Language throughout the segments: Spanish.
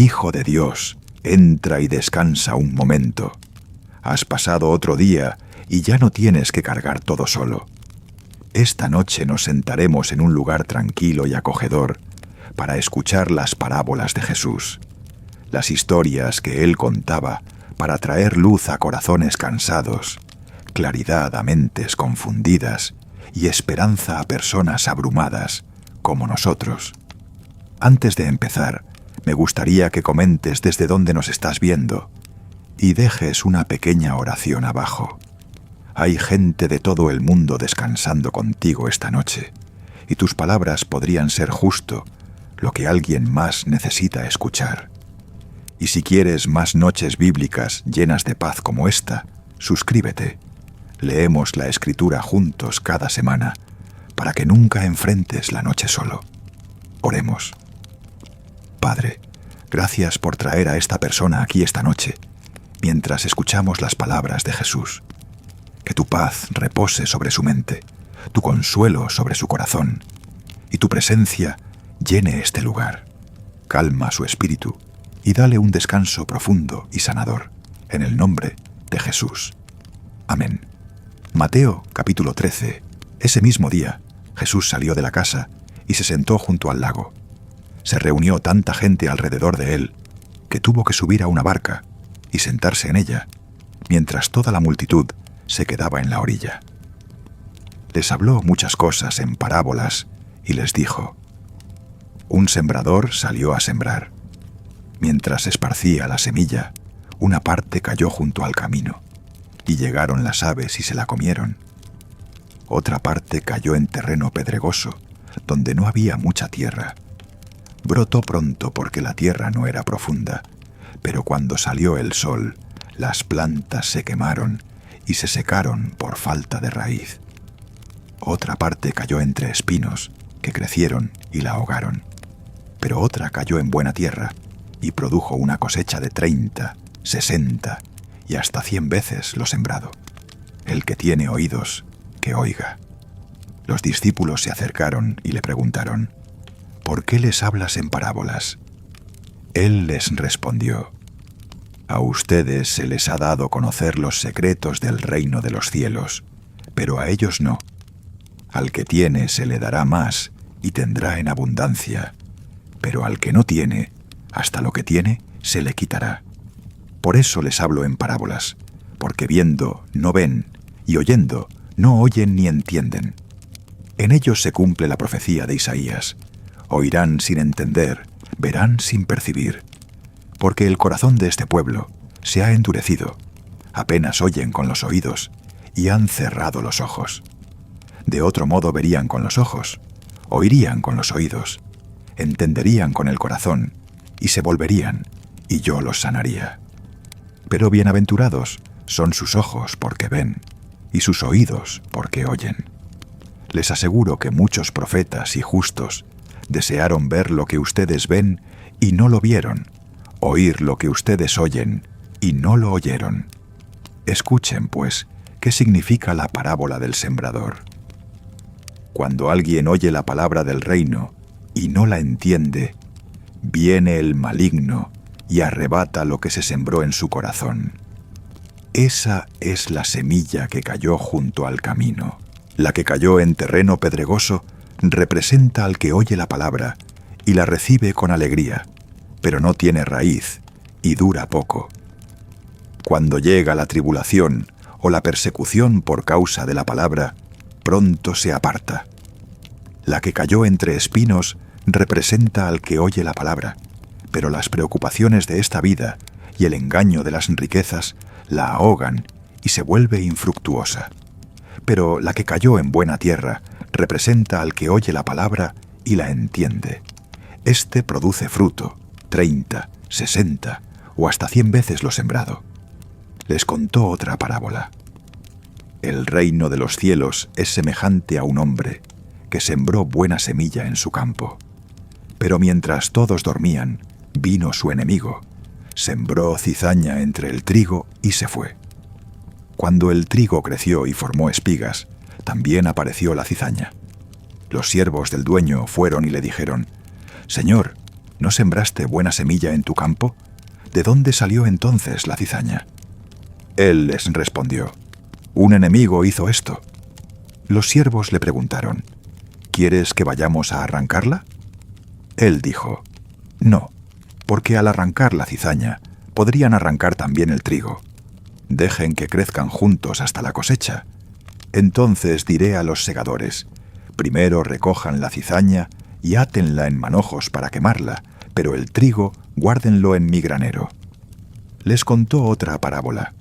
Hijo de Dios, entra y descansa un momento. Has pasado otro día y ya no tienes que cargar todo solo. Esta noche nos sentaremos en un lugar tranquilo y acogedor para escuchar las parábolas de Jesús, las historias que Él contaba para traer luz a corazones cansados, claridad a mentes confundidas y esperanza a personas abrumadas como nosotros. Antes de empezar, me gustaría que comentes desde dónde nos estás viendo y dejes una pequeña oración abajo. Hay gente de todo el mundo descansando contigo esta noche, y tus palabras podrían ser justo lo que alguien más necesita escuchar. Y si quieres más noches bíblicas llenas de paz como esta, suscríbete. Leemos la Escritura juntos cada semana para que nunca enfrentes la noche solo. Oremos. Padre, gracias por traer a esta persona aquí esta noche, mientras escuchamos las palabras de Jesús. Que tu paz repose sobre su mente, tu consuelo sobre su corazón, y tu presencia llene este lugar. Calma su espíritu y dale un descanso profundo y sanador, en el nombre de Jesús. Amén. Mateo capítulo 13. Ese mismo día, Jesús salió de la casa y se sentó junto al lago. Se reunió tanta gente alrededor de él que tuvo que subir a una barca y sentarse en ella, mientras toda la multitud se quedaba en la orilla. Les habló muchas cosas en parábolas y les dijo: Un sembrador salió a sembrar. Mientras esparcía la semilla, una parte cayó junto al camino, y llegaron las aves y se la comieron. Otra parte cayó en terreno pedregoso, donde no había mucha tierra. Brotó pronto porque la tierra no era profunda, pero cuando salió el sol, las plantas se quemaron y se secaron por falta de raíz. Otra parte cayó entre espinos, que crecieron y la ahogaron. Pero otra cayó en buena tierra y produjo una cosecha de 30, 60 y hasta 100 veces lo sembrado. El que tiene oídos, que oiga. Los discípulos se acercaron y le preguntaron: ¿Por qué les hablas en parábolas? Él les respondió: A ustedes se les ha dado conocer los secretos del reino de los cielos, pero a ellos no. Al que tiene se le dará más y tendrá en abundancia, pero al que no tiene, hasta lo que tiene se le quitará. Por eso les hablo en parábolas, porque viendo no ven y oyendo no oyen ni entienden. En ellos se cumple la profecía de Isaías: oirán sin entender, verán sin percibir. Porque el corazón de este pueblo se ha endurecido, apenas oyen con los oídos y han cerrado los ojos. De otro modo verían con los ojos, oirían con los oídos, entenderían con el corazón y se volverían, y yo los sanaría. Pero bienaventurados son sus ojos porque ven, y sus oídos porque oyen. Les aseguro que muchos profetas y justos desearon ver lo que ustedes ven y no lo vieron, oír lo que ustedes oyen y no lo oyeron. Escuchen, pues, qué significa la parábola del sembrador. Cuando alguien oye la palabra del reino y no la entiende, viene el maligno y arrebata lo que se sembró en su corazón. Esa es la semilla que cayó junto al camino. La que cayó en terreno pedregoso representa al que oye la palabra y la recibe con alegría, pero no tiene raíz y dura poco. Cuando llega la tribulación o la persecución por causa de la palabra, pronto se aparta. La que cayó entre espinos representa al que oye la palabra, pero las preocupaciones de esta vida y el engaño de las riquezas la ahogan y se vuelve infructuosa. Pero la que cayó en buena tierra representa al que oye la palabra y la entiende. Este produce fruto, 30, 60 o hasta 100 veces lo sembrado. Les contó otra parábola. El reino de los cielos es semejante a un hombre que sembró buena semilla en su campo. Pero mientras todos dormían, vino su enemigo, sembró cizaña entre el trigo y se fue. Cuando el trigo creció y formó espigas, también apareció la cizaña. Los siervos del dueño fueron y le dijeron: «Señor, ¿No sembraste buena semilla en tu campo? ¿De dónde salió entonces la cizaña? Él les respondió: un enemigo hizo esto. Los siervos le preguntaron: ¿quieres que vayamos a arrancarla? Él dijo: no, porque al arrancar la cizaña podrían arrancar también el trigo. Dejen que crezcan juntos hasta la cosecha. Entonces diré a los segadores: primero recojan la cizaña y átenla en manojos para quemarla, pero el trigo guárdenlo en mi granero. Les contó otra parábola.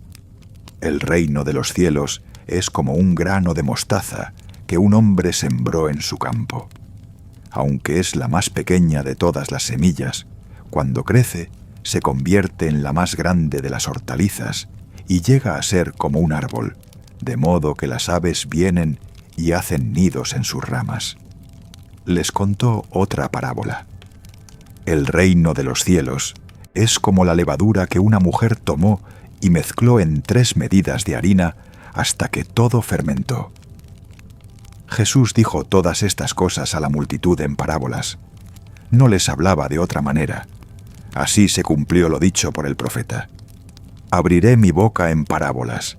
El reino de los cielos es como un grano de mostaza que un hombre sembró en su campo. Aunque es la más pequeña de todas las semillas, cuando crece se convierte en la más grande de las hortalizas y llega a ser como un árbol, de modo que las aves vienen y hacen nidos en sus ramas. Les contó otra parábola. El reino de los cielos es como la levadura que una mujer tomó y mezcló en 3 medidas de harina hasta que todo fermentó. Jesús dijo todas estas cosas a la multitud en parábolas. No les hablaba de otra manera. Así se cumplió lo dicho por el profeta: abriré mi boca en parábolas,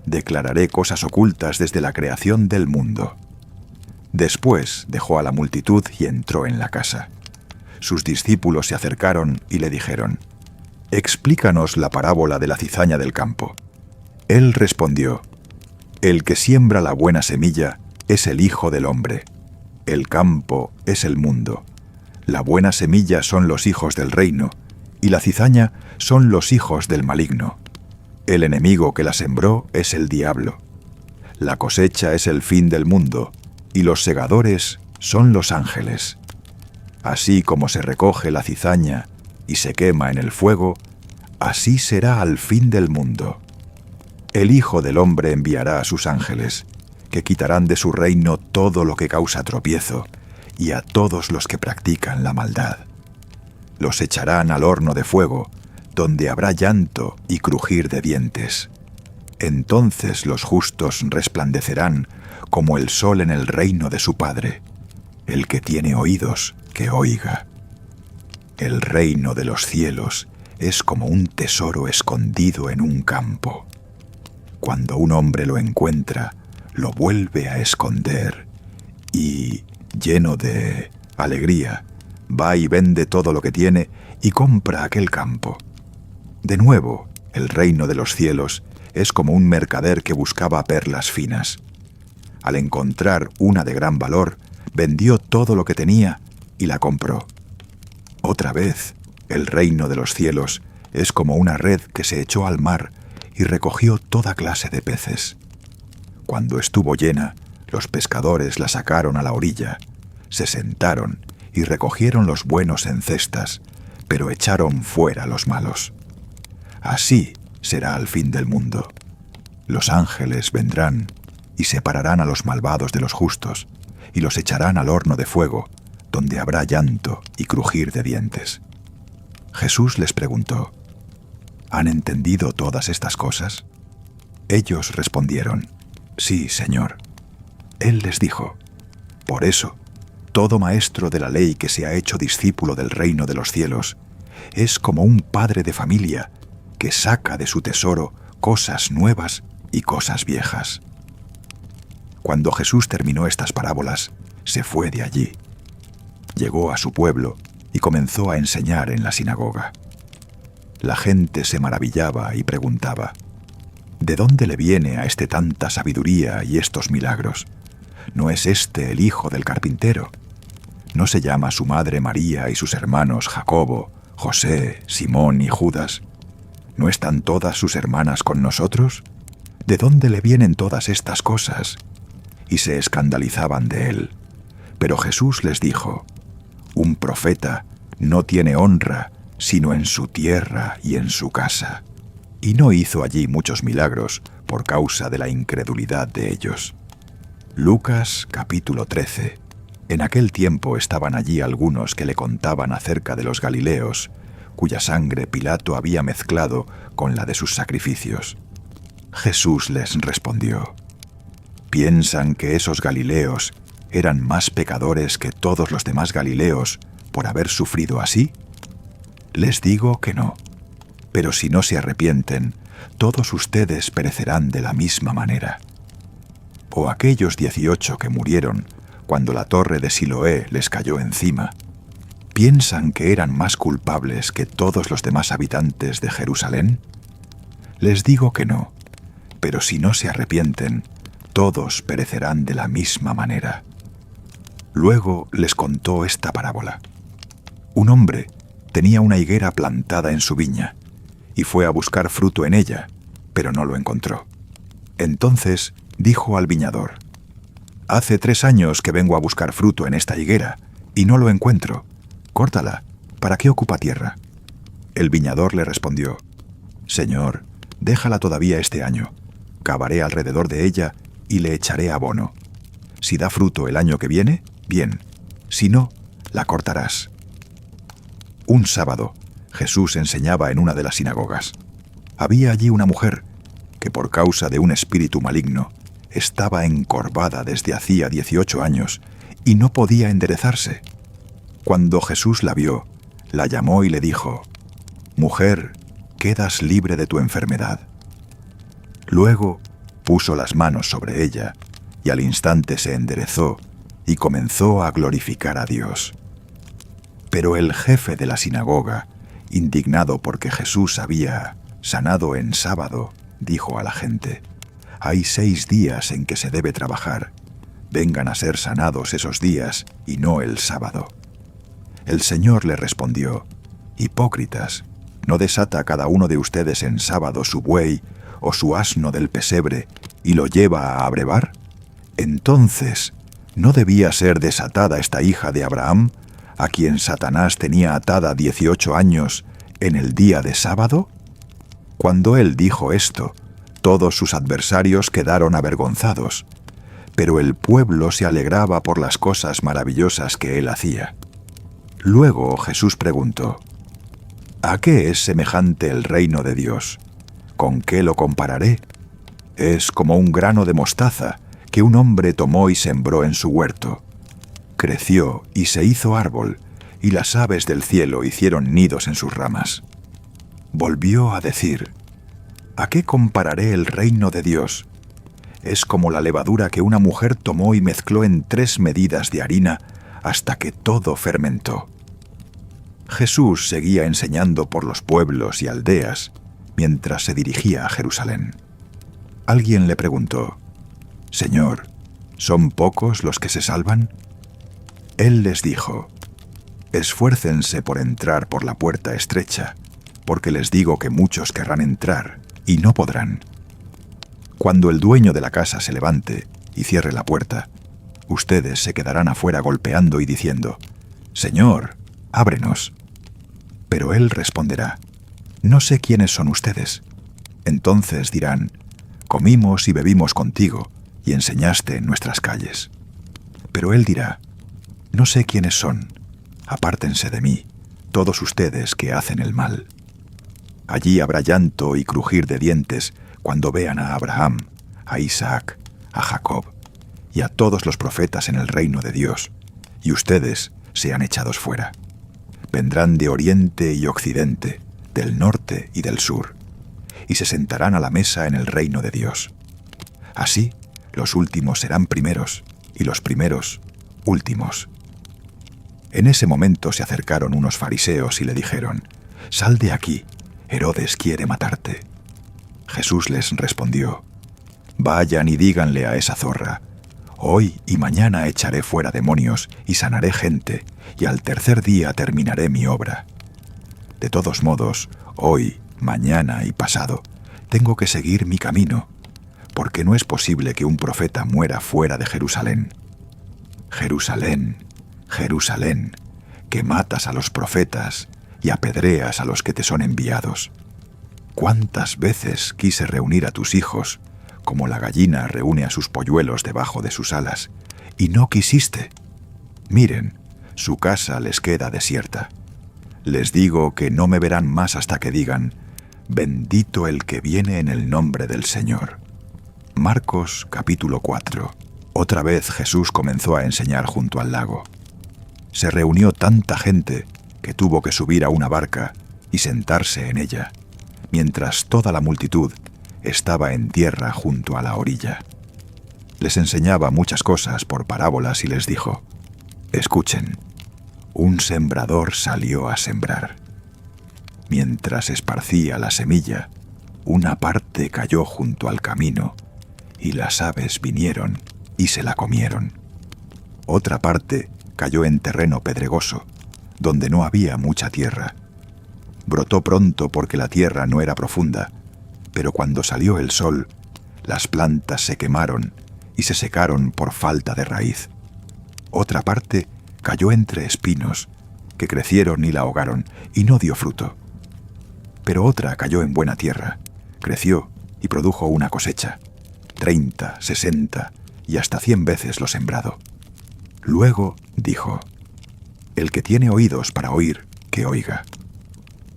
declararé cosas ocultas desde la creación del mundo. Después dejó a la multitud y entró en la casa. Sus discípulos se acercaron y le dijeron: explícanos la parábola de la cizaña del campo. Él respondió: el que siembra la buena semilla es el Hijo del Hombre. El campo es el mundo. La buena semilla son los hijos del reino, y la cizaña son los hijos del maligno. El enemigo que la sembró es el diablo. La cosecha es el fin del mundo, y los segadores son los ángeles. Así como se recoge la cizaña y se quema en el fuego, así será al fin del mundo. El Hijo del Hombre enviará a sus ángeles, que quitarán de su reino todo lo que causa tropiezo, y a todos los que practican la maldad. Los echarán al horno de fuego, donde habrá llanto y crujir de dientes. Entonces los justos resplandecerán como el sol en el reino de su Padre. El que tiene oídos, que oiga. El reino de los cielos es como un tesoro escondido en un campo. Cuando un hombre lo encuentra, lo vuelve a esconder y, lleno de alegría, va y vende todo lo que tiene y compra aquel campo. De nuevo, el reino de los cielos es como un mercader que buscaba perlas finas. Al encontrar una de gran valor, vendió todo lo que tenía y la compró. Otra vez, el reino de los cielos es como una red que se echó al mar y recogió toda clase de peces. Cuando estuvo llena, los pescadores la sacaron a la orilla, se sentaron y recogieron los buenos en cestas, pero echaron fuera los malos. Así será al fin del mundo. Los ángeles vendrán y separarán a los malvados de los justos, y los echarán al horno de fuego, donde habrá llanto y crujir de dientes. Jesús les preguntó: ¿han entendido todas estas cosas? Ellos respondieron: sí, Señor. Él les dijo: por eso, todo maestro de la ley que se ha hecho discípulo del reino de los cielos es como un padre de familia que saca de su tesoro cosas nuevas y cosas viejas. Cuando Jesús terminó estas parábolas, se fue de allí. Llegó a su pueblo y comenzó a enseñar en la sinagoga. La gente se maravillaba y preguntaba: ¿de dónde le viene a este tanta sabiduría y estos milagros? ¿No es este el hijo del carpintero? ¿No se llama su madre María y sus hermanos Jacobo, José, Simón y Judas? ¿No están todas sus hermanas con nosotros? ¿De dónde le vienen todas estas cosas? Y se escandalizaban de él. Pero Jesús les dijo: un profeta no tiene honra sino en su tierra y en su casa. Y no hizo allí muchos milagros por causa de la incredulidad de ellos. Lucas capítulo 13. En aquel tiempo estaban allí algunos que le contaban acerca de los galileos, cuya sangre Pilato había mezclado con la de sus sacrificios. Jesús les respondió: ¿piensan que esos galileos eran más pecadores que todos los demás galileos por haber sufrido así? Les digo que no. Pero si no se arrepienten, todos ustedes perecerán de la misma manera. O aquellos 18 que murieron cuando la torre de Siloé les cayó encima, ¿piensan que eran más culpables que todos los demás habitantes de Jerusalén? Les digo que no, pero si no se arrepienten, todos perecerán de la misma manera. Luego les contó esta parábola. Un hombre tenía una higuera plantada en su viña y fue a buscar fruto en ella, pero no lo encontró. Entonces dijo al viñador: «Hace 3 años que vengo a buscar fruto en esta higuera y no lo encuentro. Córtala, ¿para qué ocupa tierra?». El viñador le respondió: «Señor, déjala todavía este año. Cavaré alrededor de ella y le echaré abono. Si da fruto el año que viene, bien. Si no, la cortarás». Un sábado, Jesús enseñaba en una de las sinagogas. Había allí una mujer que por causa de un espíritu maligno estaba encorvada desde hacía 18 años y no podía enderezarse. Cuando Jesús la vio, la llamó y le dijo: «Mujer, quedas libre de tu enfermedad». Luego puso las manos sobre ella y al instante se enderezó y comenzó a glorificar a Dios. Pero el jefe de la sinagoga, indignado porque Jesús había sanado en sábado, dijo a la gente: «Hay 6 días en que se debe trabajar. Vengan a ser sanados esos días y no el sábado». El Señor le respondió: «Hipócritas, ¿no desata cada uno de ustedes en sábado su buey o su asno del pesebre y lo lleva a abrevar? Entonces, ¿no debía ser desatada esta hija de Abraham, a quien Satanás tenía atada 18 años en el día de sábado?» Cuando él dijo esto, todos sus adversarios quedaron avergonzados, pero el pueblo se alegraba por las cosas maravillosas que él hacía. Luego Jesús preguntó: «¿A qué es semejante el reino de Dios? ¿Con qué lo compararé? Es como un grano de mostaza que un hombre tomó y sembró en su huerto. Creció y se hizo árbol, y las aves del cielo hicieron nidos en sus ramas». Volvió a decir: «¿A qué compararé el reino de Dios? Es como la levadura que una mujer tomó y mezcló en 3 medidas de harina hasta que todo fermentó». Jesús seguía enseñando por los pueblos y aldeas mientras se dirigía a Jerusalén. Alguien le preguntó: «Señor, ¿son pocos los que se salvan?». Él les dijo: «Esfuércense por entrar por la puerta estrecha, porque les digo que muchos querrán entrar y no podrán. Cuando el dueño de la casa se levante y cierre la puerta, ustedes se quedarán afuera golpeando y diciendo: «Señor, ábrenos». Pero él responderá: «No sé quiénes son ustedes». Entonces dirán: «Comimos y bebimos contigo y enseñaste en nuestras calles». Pero él dirá: «No sé quiénes son. Apártense de mí, todos ustedes que hacen el mal». Allí habrá llanto y crujir de dientes cuando vean a Abraham, a Isaac, a Jacob y a todos los profetas en el reino de Dios, y ustedes sean echados fuera. Vendrán de oriente y occidente, del norte y del sur, y se sentarán a la mesa en el reino de Dios. Así, los últimos serán primeros, y los primeros, últimos. En ese momento se acercaron unos fariseos y le dijeron: «Sal de aquí, Herodes quiere matarte». Jesús les respondió: «Vayan y díganle a esa zorra: hoy y mañana echaré fuera demonios y sanaré gente, y al tercer día terminaré mi obra. De todos modos, hoy, mañana y pasado, tengo que seguir mi camino, porque no es posible que un profeta muera fuera de Jerusalén. Jerusalén, Jerusalén, que matas a los profetas y apedreas a los que te son enviados. ¿Cuántas veces quise reunir a tus hijos, como la gallina reúne a sus polluelos debajo de sus alas, y no quisiste? Miren, su casa les queda desierta. Les digo que no me verán más hasta que digan: bendito el que viene en el nombre del Señor». Marcos capítulo 4. Otra vez Jesús comenzó a enseñar junto al lago. Se reunió tanta gente que tuvo que subir a una barca y sentarse en ella, mientras toda la multitud estaba en tierra junto a la orilla. Les enseñaba muchas cosas por parábolas y les dijo: «Escuchen, un sembrador salió a sembrar. Mientras esparcía la semilla, una parte cayó junto al camino, y las aves vinieron y se la comieron. Otra parte cayó en terreno pedregoso, donde no había mucha tierra. Brotó pronto porque la tierra no era profunda, pero cuando salió el sol, las plantas se quemaron y se secaron por falta de raíz. Otra parte cayó entre espinos, que crecieron y la ahogaron, y no dio fruto. Pero otra cayó en buena tierra, creció y produjo una cosecha, 30, 60 y hasta 100 veces lo sembrado». Luego dijo: «El que tiene oídos para oír, que oiga».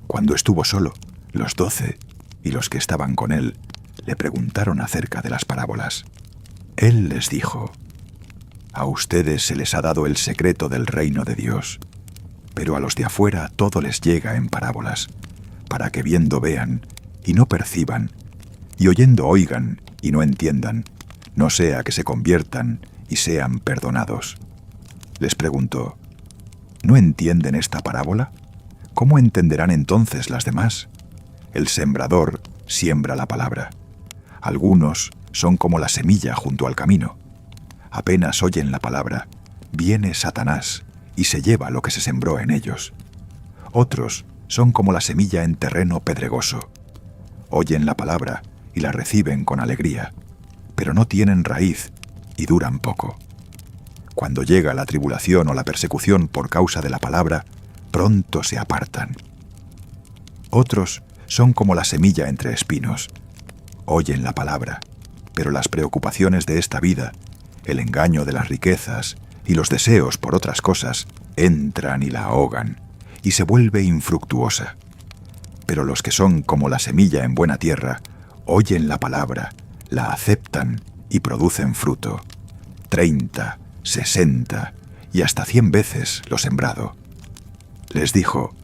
Cuando estuvo solo, los 12 y los que estaban con él le preguntaron acerca de las parábolas. Él les dijo: «A ustedes se les ha dado el secreto del reino de Dios, pero a los de afuera todo les llega en parábolas, para que viendo vean y no perciban, y oyendo oigan y no entiendan, no sea que se conviertan y sean perdonados». Les preguntó: «¿No entienden esta parábola? ¿Cómo entenderán entonces las demás? El sembrador siembra la palabra. Algunos son como la semilla junto al camino. Apenas oyen la palabra, viene Satanás y se lleva lo que se sembró en ellos. Otros son como la semilla en terreno pedregoso. Oyen la palabra y la reciben con alegría, pero no tienen raíz y duran poco. Cuando llega la tribulación o la persecución por causa de la palabra, pronto se apartan. Otros son como la semilla entre espinos. Oyen la palabra, pero las preocupaciones de esta vida, el engaño de las riquezas y los deseos por otras cosas entran y la ahogan, y se vuelve infructuosa. Pero los que son como la semilla en buena tierra, oyen la palabra, la aceptan y producen fruto, 30, 60 y hasta 100 veces lo sembrado». Les dijo: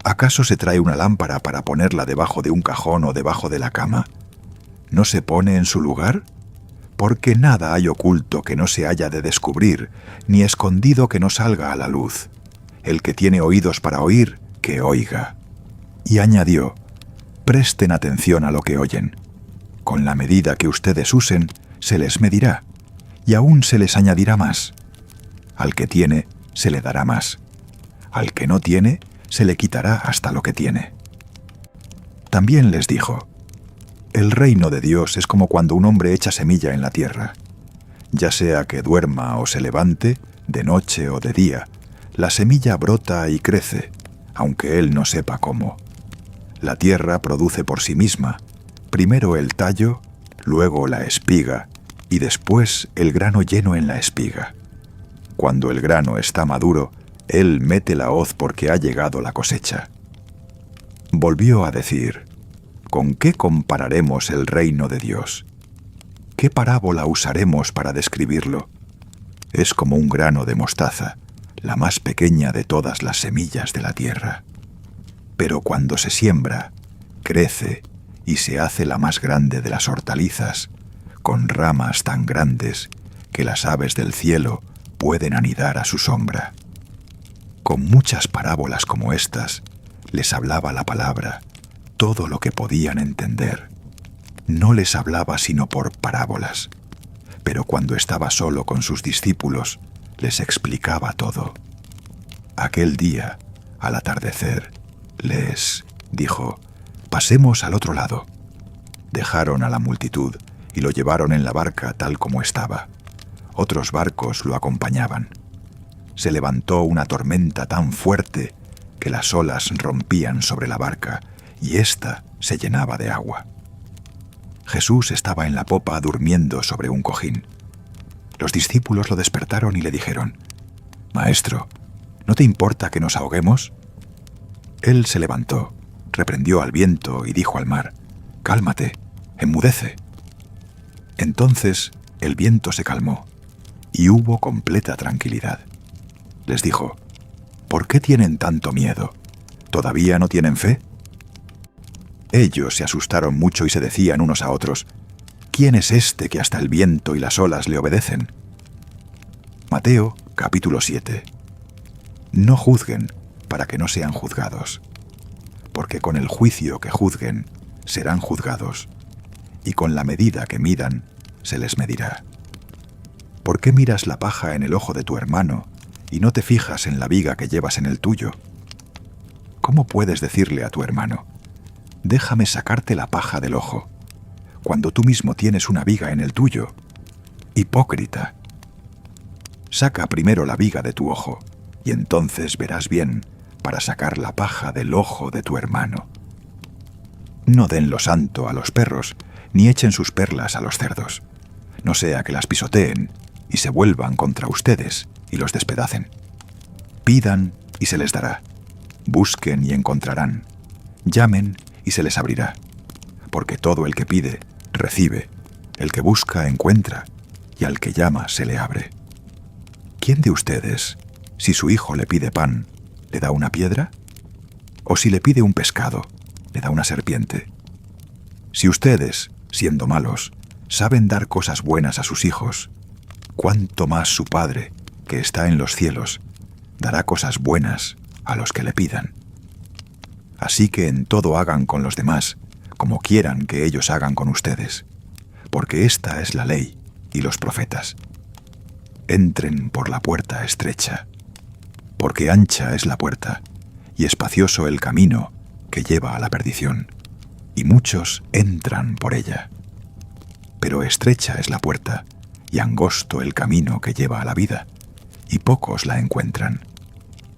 «¿Acaso se trae una lámpara para ponerla debajo de un cajón o debajo de la cama? ¿No se pone en su lugar? Porque nada hay oculto que no se haya de descubrir, ni escondido que no salga a la luz. El que tiene oídos para oír, que oiga». Y añadió: «Presten atención a lo que oyen. Con la medida que ustedes usen, se les medirá, y aún se les añadirá más. Al que tiene, se le dará más. Al que no tiene, se le quitará hasta lo que tiene». También les dijo: «El reino de Dios es como cuando un hombre echa semilla en la tierra. Ya sea que duerma o se levante, de noche o de día, la semilla brota y crece, aunque él no sepa cómo. La tierra produce por sí misma, primero el tallo, luego la espiga, y después el grano lleno en la espiga. Cuando el grano está maduro, él mete la hoz porque ha llegado la cosecha». Volvió a decir: «¿Con qué compararemos el reino de Dios? ¿Qué parábola usaremos para describirlo? Es como un grano de mostaza, la más pequeña de todas las semillas de la tierra. Pero cuando se siembra, crece y se hace la más grande de las hortalizas, con ramas tan grandes que las aves del cielo pueden anidar a su sombra». Con muchas parábolas como estas, les hablaba la palabra, todo lo que podían entender. No les hablaba sino por parábolas, pero cuando estaba solo con sus discípulos, les explicaba todo. Aquel día, al atardecer, les dijo: «Pasemos al otro lado». Dejaron a la multitud y lo llevaron en la barca tal como estaba. Otros barcos lo acompañaban. Se levantó una tormenta tan fuerte que las olas rompían sobre la barca y ésta se llenaba de agua. Jesús estaba en la popa durmiendo sobre un cojín. Los discípulos lo despertaron y le dijeron: «Maestro, ¿no te importa que nos ahoguemos?». Él se levantó, reprendió al viento y dijo al mar: «Cálmate, enmudece». Entonces el viento se calmó y hubo completa tranquilidad. Les dijo: ¿Por qué tienen tanto miedo? ¿Todavía no tienen fe? Ellos se asustaron mucho y se decían unos a otros: ¿Quién es este que hasta el viento y las olas le obedecen? Mateo, capítulo 7. No juzguen para que no sean juzgados, porque con el juicio que juzguen serán juzgados, y con la medida que midan se les medirá. ¿Por qué miras la paja en el ojo de tu hermano y no te fijas en la viga que llevas en el tuyo? ¿Cómo puedes decirle a tu hermano: déjame sacarte la paja del ojo, cuando tú mismo tienes una viga en el tuyo? Hipócrita. Saca primero la viga de tu ojo, y entonces verás bien para sacar la paja del ojo de tu hermano. No den lo santo a los perros, ni echen sus perlas a los cerdos, no sea que las pisoteen y se vuelvan contra ustedes y los despedacen. Pidan y se les dará, busquen y encontrarán, llamen y se les abrirá, porque todo el que pide, recibe, el que busca, encuentra, y al que llama se le abre. ¿Quién de ustedes, si su hijo le pide pan, le da una piedra? ¿O si le pide un pescado, le da una serpiente? Si ustedes, siendo malos, saben dar cosas buenas a sus hijos, ¿cuánto más su Padre, que está en los cielos, dará cosas buenas a los que le pidan? Así que en todo hagan con los demás, como quieran que ellos hagan con ustedes, porque esta es la ley y los profetas. Entren por la puerta estrecha, porque ancha es la puerta y espacioso el camino que lleva a la perdición, y muchos entran por ella. Pero estrecha es la puerta y angosto el camino que lleva a la vida, y pocos la encuentran.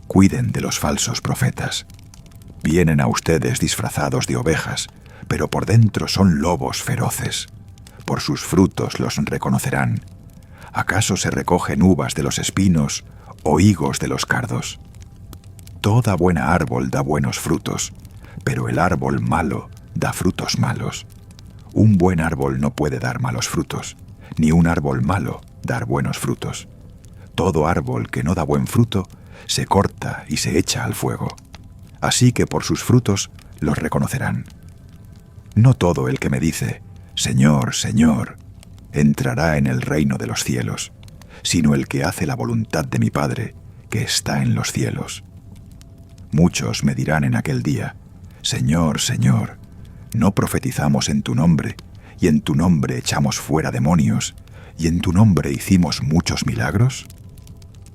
Cuiden de los falsos profetas. Vienen a ustedes disfrazados de ovejas, pero por dentro son lobos feroces. Por sus frutos los reconocerán. ¿Acaso se recogen uvas de los espinos o higos de los cardos? Toda buena árbol da buenos frutos, pero el árbol malo da frutos malos. Un buen árbol no puede dar malos frutos, ni un árbol malo dar buenos frutos. Todo árbol que no da buen fruto se corta y se echa al fuego. Así que por sus frutos los reconocerán. No todo el que me dice: Señor, Señor, entrará en el reino de los cielos, sino el que hace la voluntad de mi Padre, que está en los cielos. Muchos me dirán en aquel día: Señor, Señor, ¿no profetizamos en tu nombre, y en tu nombre echamos fuera demonios, y en tu nombre hicimos muchos milagros?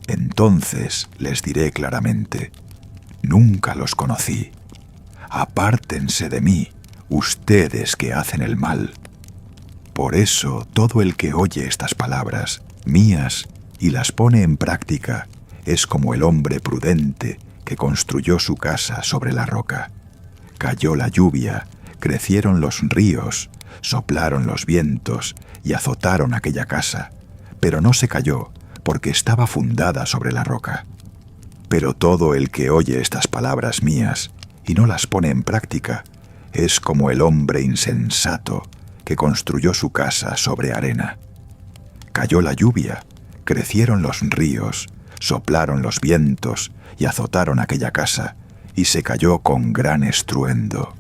Entonces les diré claramente: nunca los conocí. Apártense de mí, ustedes que hacen el mal. Por eso todo el que oye estas palabras mías y las pone en práctica es como el hombre prudente que construyó su casa sobre la roca. Cayó la lluvia, crecieron los ríos, soplaron los vientos y azotaron aquella casa, pero no se cayó porque estaba fundada sobre la roca. Pero todo el que oye estas palabras mías y no las pone en práctica es como el hombre insensato que construyó su casa sobre arena. Cayó la lluvia, crecieron los ríos, soplaron los vientos y azotaron aquella casa, y se cayó con gran estruendo.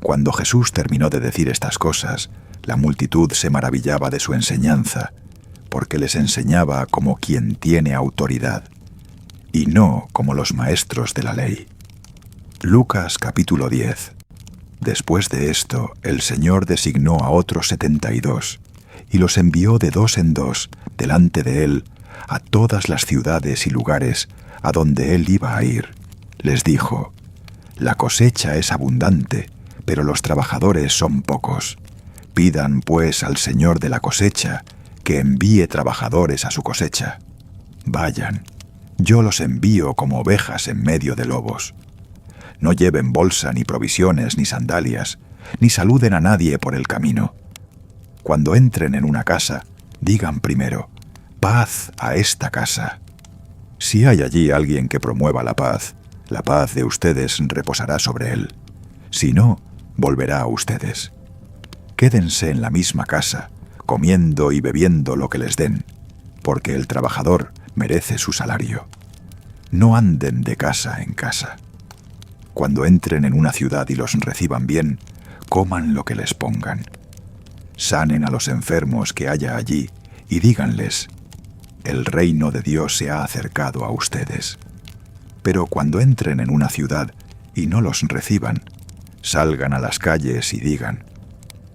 Cuando Jesús terminó de decir estas cosas, la multitud se maravillaba de su enseñanza, porque les enseñaba como quien tiene autoridad, y no como los maestros de la ley. Lucas capítulo 10. Después de esto, el Señor designó a otros 72, y los envió de dos en dos delante de él a todas las ciudades y lugares a donde él iba a ir. Les dijo: la cosecha es abundante, pero los trabajadores son pocos. Pidan pues al Señor de la cosecha que envíe trabajadores a su cosecha. Vayan, yo los envío como ovejas en medio de lobos. No lleven bolsa, ni provisiones, ni sandalias, ni saluden a nadie por el camino. Cuando entren en una casa, digan primero: paz a esta casa. Si hay allí alguien que promueva la paz de ustedes reposará sobre él. Si no, volverá a ustedes. Quédense en la misma casa, comiendo y bebiendo lo que les den, porque el trabajador merece su salario. No anden de casa en casa. Cuando entren en una ciudad y los reciban bien, coman lo que les pongan. Sanen a los enfermos que haya allí y díganles: el reino de Dios se ha acercado a ustedes. Pero cuando entren en una ciudad y no los reciban, salgan a las calles y digan: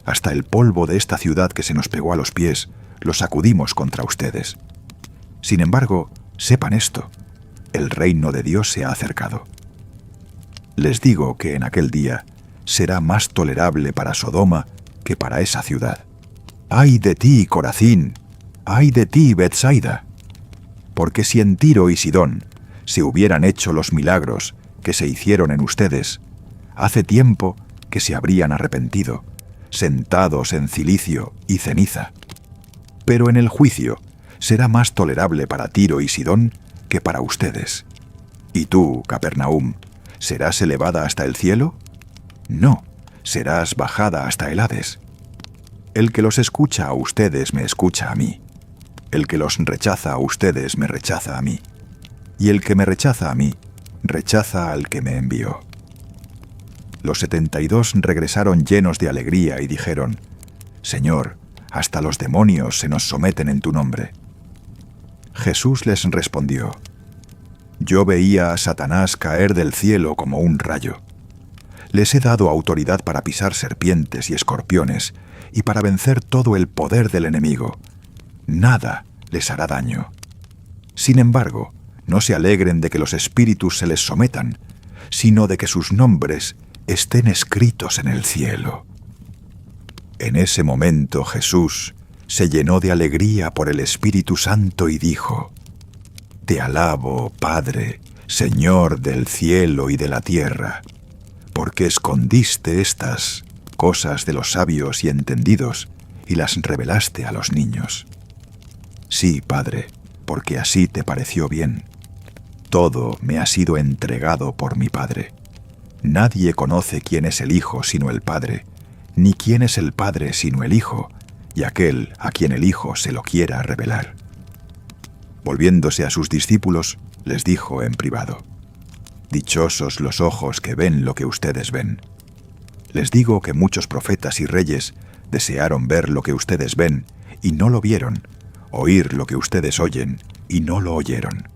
hasta el polvo de esta ciudad que se nos pegó a los pies lo sacudimos contra ustedes. Sin embargo, sepan esto: el reino de Dios se ha acercado. Les digo que en aquel día será más tolerable para Sodoma que para esa ciudad. ¡Ay de ti, Corazín! ¡Ay de ti, Betsaida! Porque si en Tiro y Sidón se hubieran hecho los milagros que se hicieron en ustedes, hace tiempo que se habrían arrepentido, sentados en cilicio y ceniza. Pero en el juicio será más tolerable para Tiro y Sidón que para ustedes. ¿Y tú, Capernaum, serás elevada hasta el cielo? No, serás bajada hasta el Hades. El que los escucha a ustedes me escucha a mí. El que los rechaza a ustedes me rechaza a mí. Y el que me rechaza a mí, rechaza al que me envió. Los 72 regresaron llenos de alegría y dijeron: Señor, hasta los demonios se nos someten en tu nombre. Jesús les respondió: Yo veía a Satanás caer del cielo como un rayo. Les he dado autoridad para pisar serpientes y escorpiones y para vencer todo el poder del enemigo. Nada les hará daño. Sin embargo, no se alegren de que los espíritus se les sometan, sino de que sus nombres estén escritos en el cielo. En ese momento Jesús se llenó de alegría por el Espíritu Santo y dijo: Te alabo, Padre, Señor del cielo y de la tierra, porque escondiste estas cosas de los sabios y entendidos y las revelaste a los niños. Sí, Padre, porque así te pareció bien. Todo me ha sido entregado por mi Padre. Nadie conoce quién es el Hijo sino el Padre, ni quién es el Padre sino el Hijo, y aquel a quien el Hijo se lo quiera revelar. Volviéndose a sus discípulos, les dijo en privado: Dichosos los ojos que ven lo que ustedes ven. Les digo que muchos profetas y reyes desearon ver lo que ustedes ven y no lo vieron, oír lo que ustedes oyen y no lo oyeron.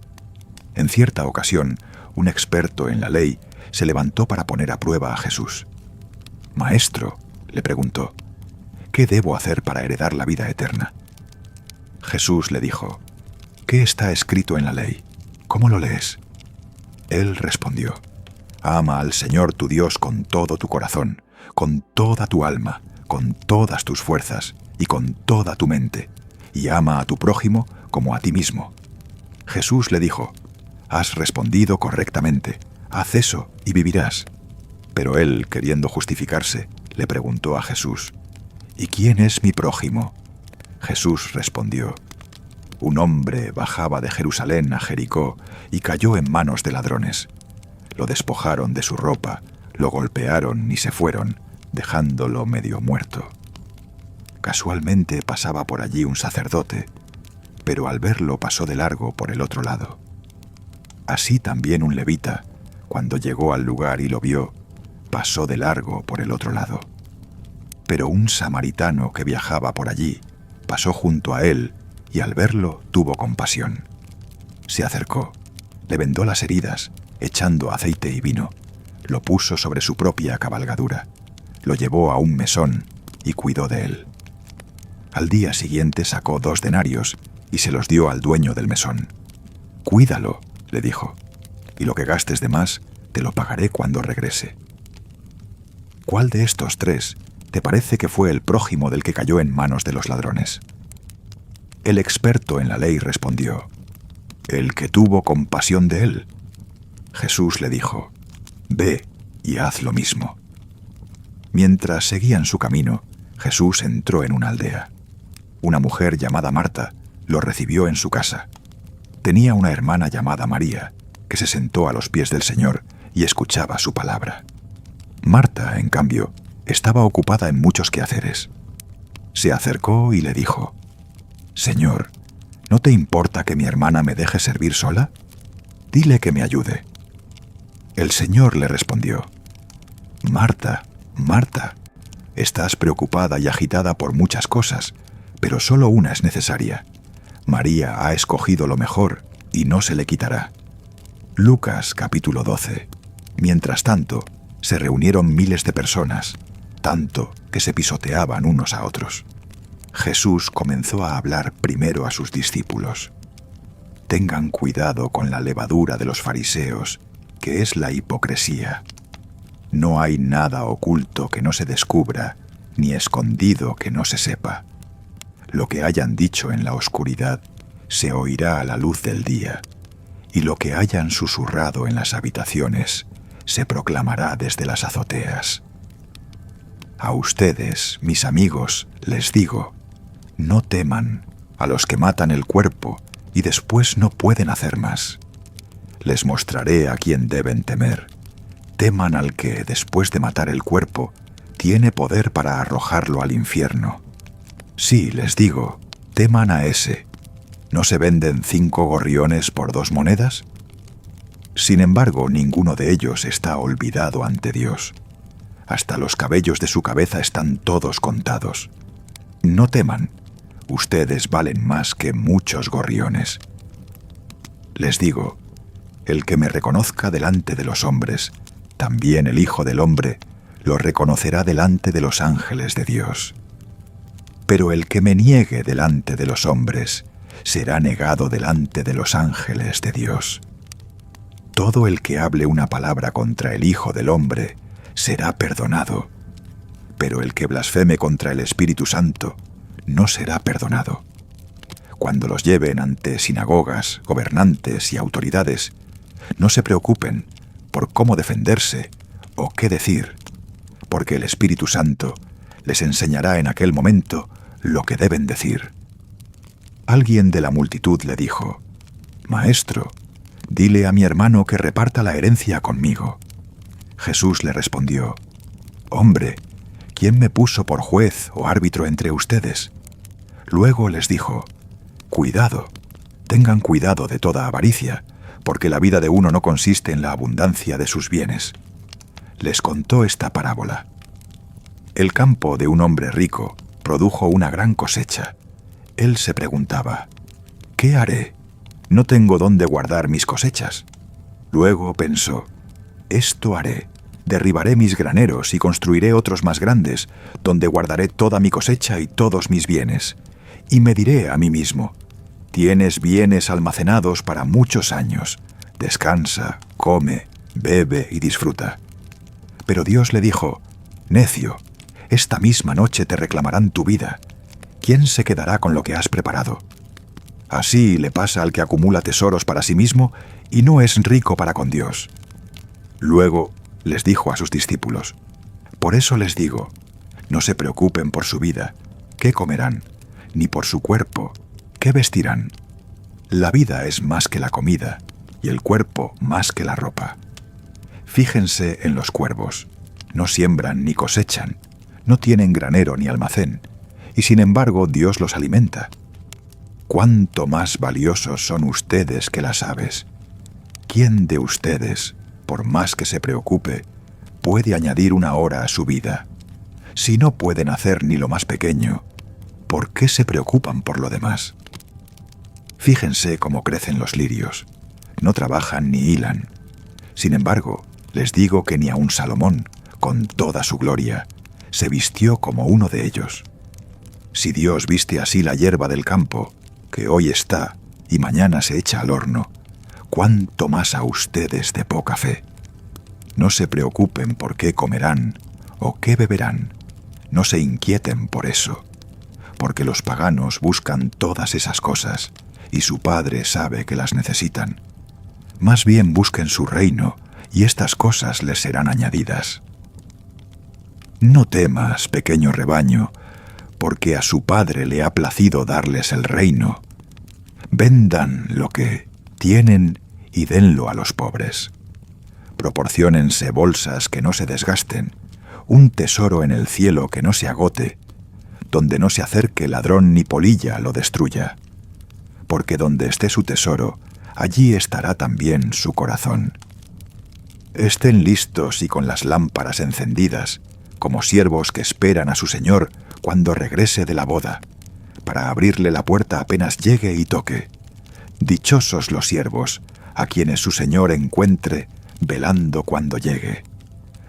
En cierta ocasión, un experto en la ley se levantó para poner a prueba a Jesús. «Maestro», le preguntó, «¿qué debo hacer para heredar la vida eterna?» Jesús le dijo: «¿Qué está escrito en la ley? ¿Cómo lo lees?» Él respondió: «Ama al Señor tu Dios con todo tu corazón, con toda tu alma, con todas tus fuerzas y con toda tu mente, y ama a tu prójimo como a ti mismo». Jesús le dijo: «Has respondido correctamente, haz eso y vivirás». Pero él, queriendo justificarse, le preguntó a Jesús: «¿Y quién es mi prójimo?» Jesús respondió: «Un hombre bajaba de Jerusalén a Jericó y cayó en manos de ladrones. Lo despojaron de su ropa, lo golpearon y se fueron, dejándolo medio muerto. Casualmente pasaba por allí un sacerdote, pero al verlo pasó de largo por el otro lado. Así también un levita, cuando llegó al lugar y lo vio, pasó de largo por el otro lado. Pero un samaritano que viajaba por allí pasó junto a él y al verlo tuvo compasión. Se acercó, le vendó las heridas, echando aceite y vino, lo puso sobre su propia cabalgadura, lo llevó a un mesón y cuidó de él. Al día siguiente sacó 2 denarios y se los dio al dueño del mesón. «Cuídalo», le dijo, «y lo que gastes de más te lo pagaré cuando regrese». ¿Cuál de estos 3 te parece que fue el prójimo del que cayó en manos de los ladrones? El experto en la ley respondió: «El que tuvo compasión de él». Jesús le dijo: «Ve y haz lo mismo». Mientras seguían su camino, Jesús entró en una aldea. Una mujer llamada Marta lo recibió en su casa. Tenía una hermana llamada María, que se sentó a los pies del Señor y escuchaba su palabra. Marta, en cambio, estaba ocupada en muchos quehaceres. Se acercó y le dijo: «Señor, ¿no te importa que mi hermana me deje servir sola? Dile que me ayude. El Señor le respondió: Marta, Marta, estás preocupada y agitada por muchas cosas, pero solo una es necesaria. María ha escogido lo mejor y no se le quitará. Lucas capítulo 12. Mientras tanto, se reunieron miles de personas, tanto que se pisoteaban unos a otros. Jesús comenzó a hablar primero a sus discípulos. Tengan cuidado con la levadura de los fariseos, que es la hipocresía. No hay nada oculto que no se descubra, ni escondido que no se sepa. Lo que hayan dicho en la oscuridad se oirá a la luz del día, y lo que hayan susurrado en las habitaciones se proclamará desde las azoteas. A ustedes, mis amigos, les digo, no teman a los que matan el cuerpo y después no pueden hacer más. Les mostraré a quién deben temer. Teman al que, después de matar el cuerpo, tiene poder para arrojarlo al infierno. Sí, les digo, teman a ese. ¿No se venden 5 gorriones por 2 monedas? Sin embargo, ninguno de ellos está olvidado ante Dios. Hasta los cabellos de su cabeza están todos contados. No teman, ustedes valen más que muchos gorriones. Les digo, el que me reconozca delante de los hombres, también el Hijo del Hombre lo reconocerá delante de los ángeles de Dios. Pero el que me niegue delante de los hombres será negado delante de los ángeles de Dios. Todo el que hable una palabra contra el Hijo del Hombre será perdonado, pero el que blasfeme contra el Espíritu Santo no será perdonado. Cuando los lleven ante sinagogas, gobernantes y autoridades, no se preocupen por cómo defenderse o qué decir, porque el Espíritu Santo les enseñará en aquel momento lo que deben decir. Alguien de la multitud le dijo: Maestro, dile a mi hermano que reparta la herencia conmigo. Jesús le respondió: Hombre, ¿quién me puso por juez o árbitro entre ustedes? Luego les dijo: Cuidado, tengan cuidado de toda avaricia, porque la vida de uno no consiste en la abundancia de sus bienes. Les contó esta parábola. El campo de un hombre rico produjo una gran cosecha. Él se preguntaba: ¿qué haré? No tengo dónde guardar mis cosechas. Luego pensó: esto haré. Derribaré mis graneros y construiré otros más grandes, donde guardaré toda mi cosecha y todos mis bienes. Y me diré a mí mismo: tienes bienes almacenados para muchos años. Descansa, come, bebe y disfruta. Pero Dios le dijo: necio, esta misma noche te reclamarán tu vida. ¿Quién se quedará con lo que has preparado? Así le pasa al que acumula tesoros para sí mismo y no es rico para con Dios. Luego les dijo a sus discípulos: por eso les digo, no se preocupen por su vida, qué comerán, ni por su cuerpo, qué vestirán. La vida es más que la comida, y el cuerpo más que la ropa. Fíjense en los cuervos, no siembran ni cosechan, no tienen granero ni almacén, y sin embargo Dios los alimenta. ¿Cuánto más valiosos son ustedes que las aves? ¿Quién de ustedes, por más que se preocupe, puede añadir una hora a su vida? Si no pueden hacer ni lo más pequeño, ¿por qué se preocupan por lo demás? Fíjense cómo crecen los lirios. No trabajan ni hilan. Sin embargo, les digo que ni aun Salomón, con toda su gloria, se vistió como uno de ellos. Si Dios viste así la hierba del campo, que hoy está y mañana se echa al horno, ¿cuánto más a ustedes de poca fe? No se preocupen por qué comerán o qué beberán. No se inquieten por eso, porque los paganos buscan todas esas cosas y su Padre sabe que las necesitan. Más bien busquen su reino y estas cosas les serán añadidas. No temas, pequeño rebaño, porque a su Padre le ha placido darles el reino. Vendan lo que tienen y denlo a los pobres. Proporciónense bolsas que no se desgasten, un tesoro en el cielo que no se agote, donde no se acerque ladrón ni polilla lo destruya. Porque donde esté su tesoro, allí estará también su corazón. Estén listos y con las lámparas encendidas, como siervos que esperan a su señor cuando regrese de la boda, para abrirle la puerta apenas llegue y toque. Dichosos los siervos, a quienes su señor encuentre velando cuando llegue.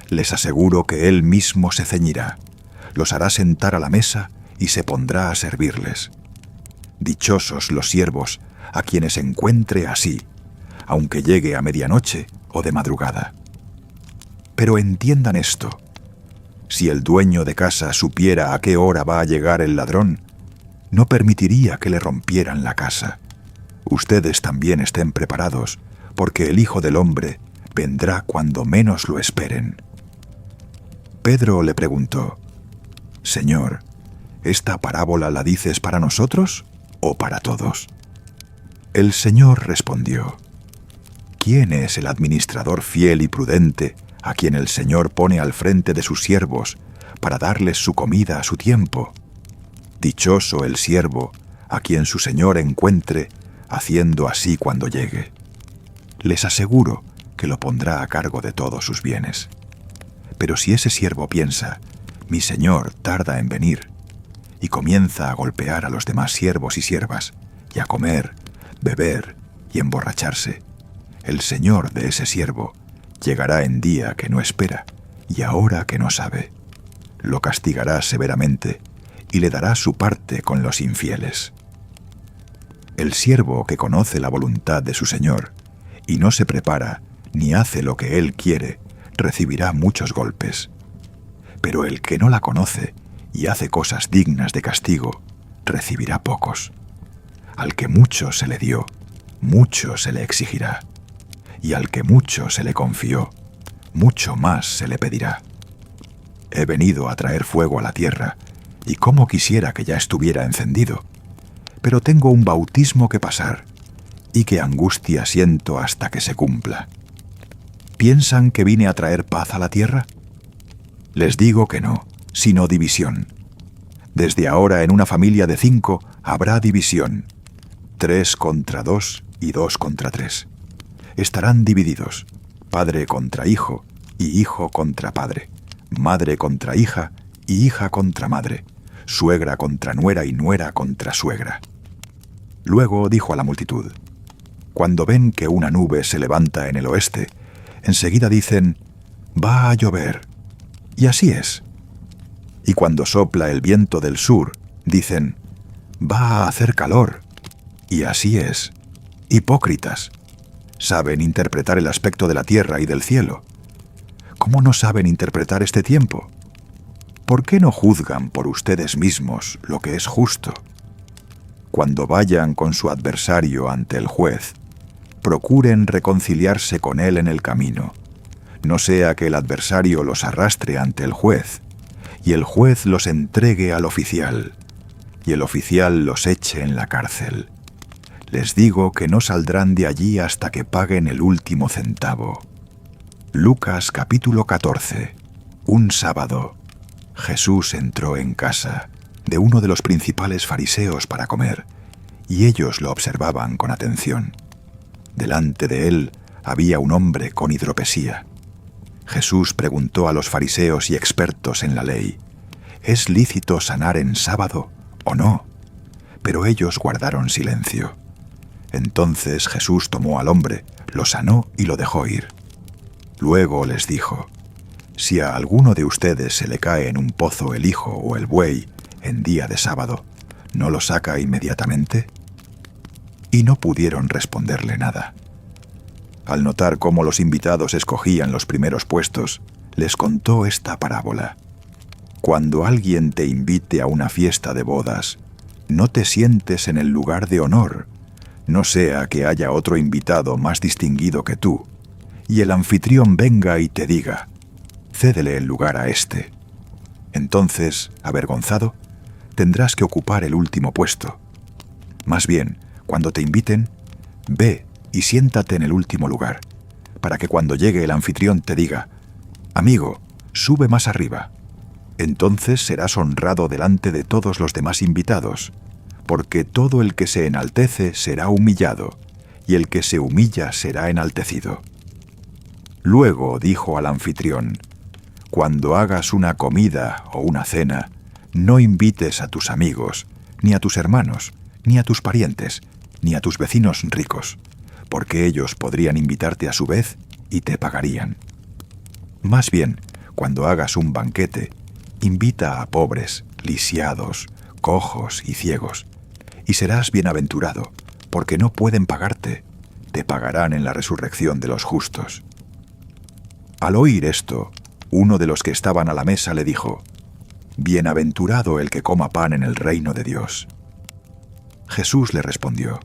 Les aseguro que él mismo se ceñirá, los hará sentar a la mesa y se pondrá a servirles. Dichosos los siervos, a quienes encuentre así, aunque llegue a medianoche o de madrugada. Pero entiendan esto: si el dueño de casa supiera a qué hora va a llegar el ladrón, no permitiría que le rompieran la casa. Ustedes también estén preparados, porque el Hijo del Hombre vendrá cuando menos lo esperen. Pedro le preguntó: Señor, ¿esta parábola la dices para nosotros o para todos? El Señor respondió: ¿Quién es el administrador fiel y prudente a quien el Señor pone al frente de sus siervos para darles su comida a su tiempo? Dichoso el siervo a quien su Señor encuentre haciendo así cuando llegue. Les aseguro que lo pondrá a cargo de todos sus bienes. Pero si ese siervo piensa: mi Señor tarda en venir, y comienza a golpear a los demás siervos y siervas, y a comer, beber y emborracharse, el Señor de ese siervo llegará en día que no espera y a hora que no sabe. Lo castigará severamente y le dará su parte con los infieles. El siervo que conoce la voluntad de su Señor y no se prepara ni hace lo que él quiere, recibirá muchos golpes. Pero el que no la conoce y hace cosas dignas de castigo, recibirá pocos. Al que mucho se le dio, mucho se le exigirá. Y al que mucho se le confió, mucho más se le pedirá. He venido a traer fuego a la tierra, y cómo quisiera que ya estuviera encendido. Pero tengo un bautismo que pasar, y qué angustia siento hasta que se cumpla. ¿Piensan que vine a traer paz a la tierra? Les digo que no, sino división. Desde ahora en una familia de 5 habrá división. 3 contra 2 y 2 contra 3. Estarán divididos, padre contra hijo y hijo contra padre, madre contra hija y hija contra madre, suegra contra nuera y nuera contra suegra. Luego dijo a la multitud: cuando ven que una nube se levanta en el oeste, enseguida dicen: va a llover. Y así es. Y cuando sopla el viento del sur, dicen: va a hacer calor. Y así es. Hipócritas. Saben interpretar el aspecto de la tierra y del cielo. ¿Cómo no saben interpretar este tiempo? ¿Por qué no juzgan por ustedes mismos lo que es justo? Cuando vayan con su adversario ante el juez, procuren reconciliarse con él en el camino, no sea que el adversario los arrastre ante el juez, y el juez los entregue al oficial, y el oficial los eche en la cárcel. Les digo que no saldrán de allí hasta que paguen el último centavo. Lucas capítulo 14. Un sábado, Jesús entró en casa de uno de los principales fariseos para comer, y ellos lo observaban con atención. Delante de él había un hombre con hidropesía. Jesús preguntó a los fariseos y expertos en la ley: ¿es lícito sanar en sábado o no? Pero ellos guardaron silencio. Entonces Jesús tomó al hombre, lo sanó y lo dejó ir. Luego les dijo: si a alguno de ustedes se le cae en un pozo el hijo o el buey en día de sábado, ¿no lo saca inmediatamente? Y no pudieron responderle nada. Al notar cómo los invitados escogían los primeros puestos, les contó esta parábola: cuando alguien te invite a una fiesta de bodas, no te sientes en el lugar de honor, no sea que haya otro invitado más distinguido que tú, y el anfitrión venga y te diga: cédele el lugar a este. Entonces, avergonzado, tendrás que ocupar el último puesto. Más bien, cuando te inviten, ve y siéntate en el último lugar, para que cuando llegue el anfitrión te diga: amigo, sube más arriba. Entonces serás honrado delante de todos los demás invitados, porque todo el que se enaltece será humillado, y el que se humilla será enaltecido. Luego dijo al anfitrión: cuando hagas una comida o una cena, no invites a tus amigos, ni a tus hermanos, ni a tus parientes, ni a tus vecinos ricos, porque ellos podrían invitarte a su vez y te pagarían. Más bien, cuando hagas un banquete, invita a pobres, lisiados, cojos y ciegos, y serás bienaventurado, porque no pueden pagarte, te pagarán en la resurrección de los justos. Al oír esto, uno de los que estaban a la mesa le dijo: bienaventurado el que coma pan en el reino de Dios. Jesús le respondió: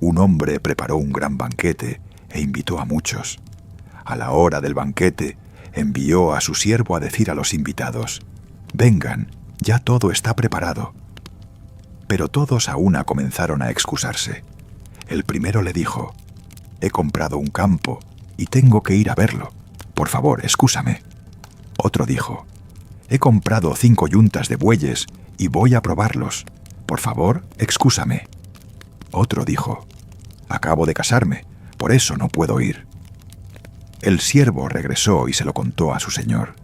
un hombre preparó un gran banquete e invitó a muchos. A la hora del banquete, envió a su siervo a decir a los invitados: vengan, ya todo está preparado. Pero todos a una comenzaron a excusarse. El primero le dijo: he comprado un campo y tengo que ir a verlo. Por favor, excúsame. Otro dijo: he comprado 5 yuntas de bueyes y voy a probarlos. Por favor, excúsame. Otro dijo: acabo de casarme, por eso no puedo ir. El siervo regresó y se lo contó a su señor.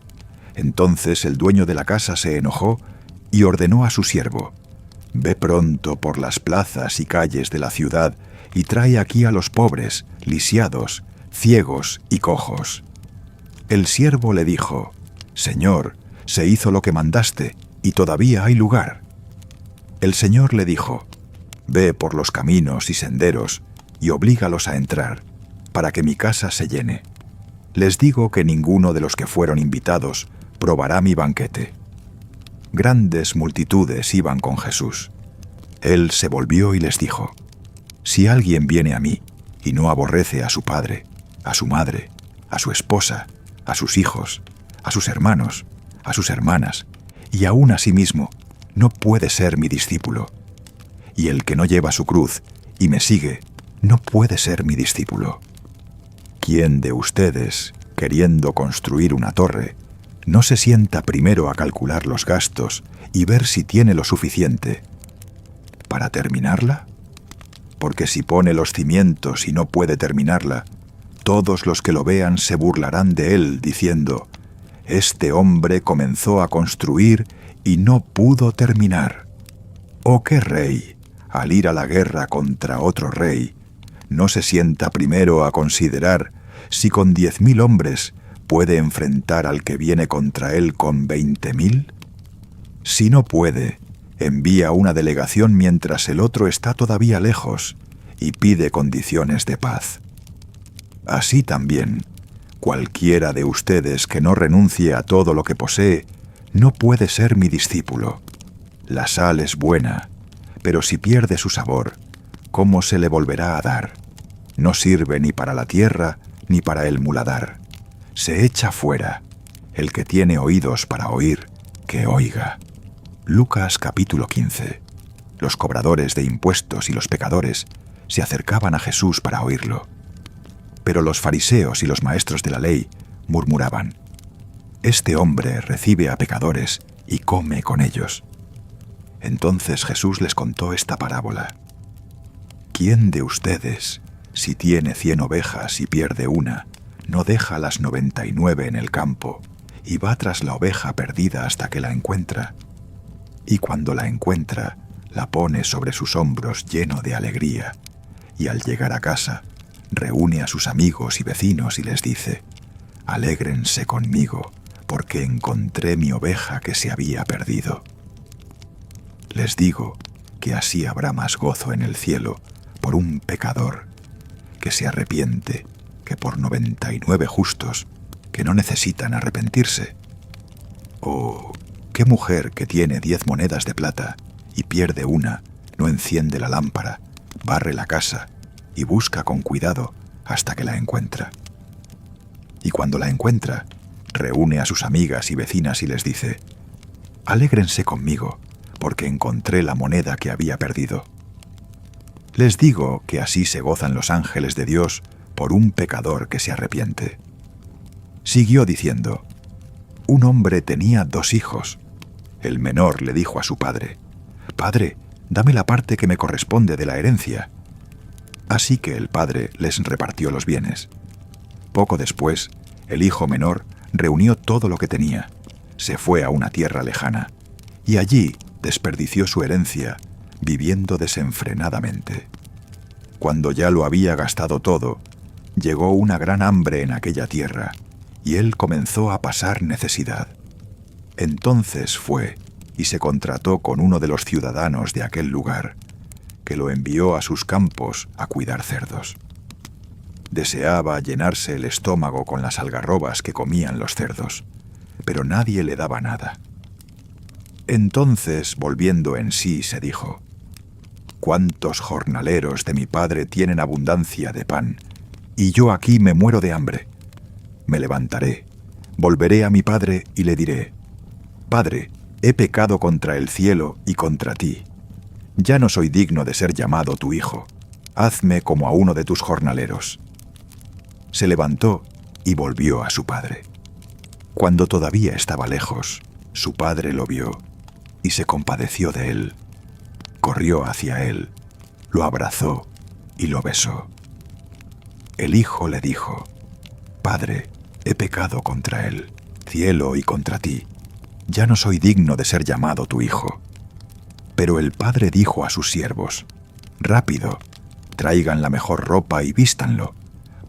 Entonces el dueño de la casa se enojó y ordenó a su siervo: ve pronto por las plazas y calles de la ciudad y trae aquí a los pobres, lisiados, ciegos y cojos. El siervo le dijo: Señor, se hizo lo que mandaste y todavía hay lugar. El Señor le dijo: ve por los caminos y senderos y oblígalos a entrar, para que mi casa se llene. Les digo que ninguno de los que fueron invitados probará mi banquete. Grandes multitudes iban con Jesús. Él se volvió y les dijo: si alguien viene a mí y no aborrece a su padre, a su madre, a su esposa, a sus hijos, a sus hermanos, a sus hermanas, y aún a sí mismo, no puede ser mi discípulo. Y el que no lleva su cruz y me sigue, no puede ser mi discípulo. ¿Quién de ustedes, queriendo construir una torre, no se sienta primero a calcular los gastos y ver si tiene lo suficiente para terminarla? Porque si pone los cimientos y no puede terminarla, todos los que lo vean se burlarán de él, diciendo: este hombre comenzó a construir y no pudo terminar. ¿O qué rey, al ir a la guerra contra otro rey, no se sienta primero a considerar si con 10.000 hombres puede enfrentar al que viene contra él con 20.000? Si no puede, envía una delegación mientras el otro está todavía lejos y pide condiciones de paz. Así también, cualquiera de ustedes que no renuncie a todo lo que posee, no puede ser mi discípulo. La sal es buena, pero si pierde su sabor, ¿cómo se le volverá a dar? No sirve ni para la tierra ni para el muladar. Se echa fuera. El que tiene oídos para oír, que oiga. Lucas capítulo 15. Los cobradores de impuestos y los pecadores se acercaban a Jesús para oírlo. Pero los fariseos y los maestros de la ley murmuraban: este hombre recibe a pecadores y come con ellos. Entonces Jesús les contó esta parábola: ¿quién de ustedes, si tiene 100 ovejas y pierde una, no deja las 99 en el campo y va tras la oveja perdida hasta que la encuentra? Y cuando la encuentra, la pone sobre sus hombros lleno de alegría, y al llegar a casa, reúne a sus amigos y vecinos y les dice: alégrense conmigo, porque encontré mi oveja que se había perdido. Les digo que así habrá más gozo en el cielo por un pecador que se arrepiente que por 99 justos que no necesitan arrepentirse. ¿O qué mujer que tiene 10 monedas de plata y pierde una, no enciende la lámpara, barre la casa y busca con cuidado hasta que la encuentra? Y cuando la encuentra, reúne a sus amigas y vecinas y les dice: alégrense conmigo, porque encontré la moneda que había perdido. Les digo que así se gozan los ángeles de Dios por un pecador que se arrepiente. Siguió diciendo: un hombre tenía 2 hijos. El menor le dijo a su padre: Padre, dame la parte que me corresponde de la herencia. Así que el padre les repartió los bienes. Poco después, el hijo menor reunió todo lo que tenía, se fue a una tierra lejana, y allí desperdició su herencia, viviendo desenfrenadamente. Cuando ya lo había gastado todo, llegó una gran hambre en aquella tierra, y él comenzó a pasar necesidad. Entonces fue y se contrató con uno de los ciudadanos de aquel lugar, que lo envió a sus campos a cuidar cerdos. Deseaba llenarse el estómago con las algarrobas que comían los cerdos, pero nadie le daba nada. Entonces, volviendo en sí, se dijo: «¿Cuántos jornaleros de mi padre tienen abundancia de pan, y yo aquí me muero de hambre? Me levantaré, volveré a mi padre y le diré: Padre, he pecado contra el cielo y contra ti. Ya no soy digno de ser llamado tu hijo. Hazme como a uno de tus jornaleros». Se levantó y volvió a su padre. Cuando todavía estaba lejos, su padre lo vio y se compadeció de él. Corrió hacia él, lo abrazó y lo besó. El hijo le dijo: «Padre, he pecado contra el cielo y contra ti. Ya no soy digno de ser llamado tu hijo». Pero el padre dijo a sus siervos: «Rápido, traigan la mejor ropa y vístanlo.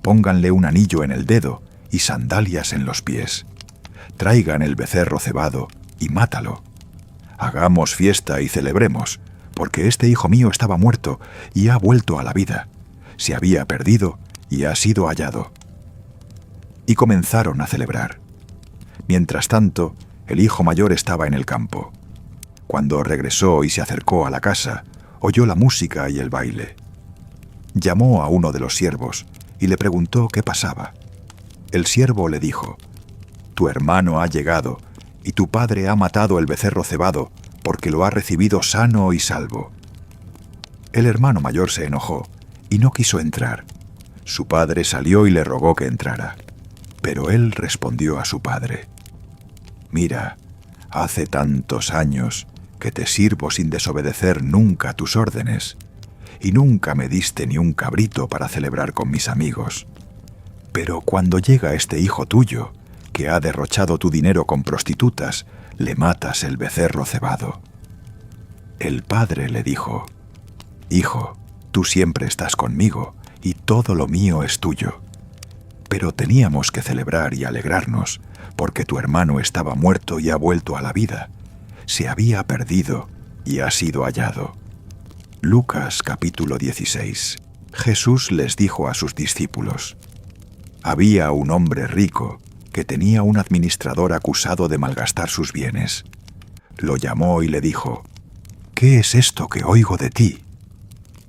Pónganle un anillo en el dedo y sandalias en los pies. Traigan el becerro cebado y mátalo. Hagamos fiesta y celebremos, porque este hijo mío estaba muerto y ha vuelto a la vida. Se había perdido y ha sido hallado». Y comenzaron a celebrar. Mientras tanto, el hijo mayor estaba en el campo. Cuando regresó y se acercó a la casa, oyó la música y el baile. Llamó a uno de los siervos y le preguntó qué pasaba. El siervo le dijo: «Tu hermano ha llegado, y tu padre ha matado el becerro cebado, porque lo ha recibido sano y salvo». El hermano mayor se enojó y no quiso entrar. Su padre salió y le rogó que entrara. Pero él respondió a su padre: «Mira, hace tantos años que te sirvo sin desobedecer nunca tus órdenes, y nunca me diste ni un cabrito para celebrar con mis amigos. Pero cuando llega este hijo tuyo, que ha derrochado tu dinero con prostitutas, le matas el becerro cebado». El padre le dijo: «Hijo, tú siempre estás conmigo, y todo lo mío es tuyo. Pero teníamos que celebrar y alegrarnos, porque tu hermano estaba muerto y ha vuelto a la vida. Se había perdido y ha sido hallado». Lucas capítulo 16. Jesús les dijo a sus discípulos: «Había un hombre rico que tenía un administrador acusado de malgastar sus bienes. Lo llamó y le dijo: «¿Qué es esto que oigo de ti?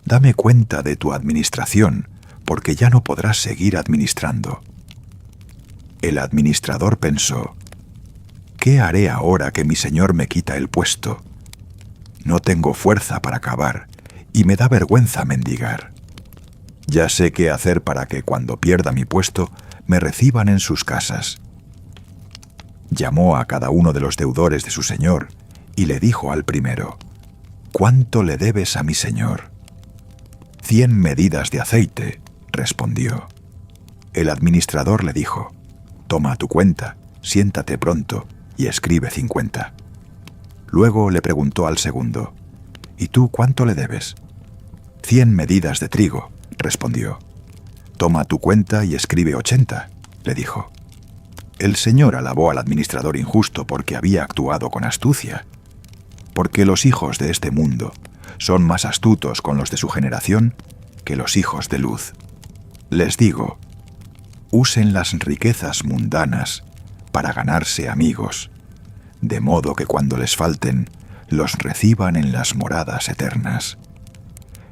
Dame cuenta de tu administración, porque ya no podrás seguir administrando». El administrador pensó: «¿Qué haré ahora que mi señor me quita el puesto? No tengo fuerza para cavar y me da vergüenza mendigar. Ya sé qué hacer para que cuando pierda mi puesto me reciban en sus casas». Llamó a cada uno de los deudores de su señor y le dijo al primero: «¿Cuánto le debes a mi señor?». «100 medidas de aceite», respondió. El administrador le dijo: «Toma tu cuenta, siéntate pronto y escribe 50». Luego le preguntó al segundo: «¿Y tú cuánto le debes?». «100 medidas de trigo», respondió. «Toma tu cuenta y escribe 80», le dijo. El señor alabó al administrador injusto porque había actuado con astucia. Porque los hijos de este mundo son más astutos con los de su generación que los hijos de luz. Les digo, usen las riquezas mundanas para ganarse amigos, de modo que cuando les falten, los reciban en las moradas eternas.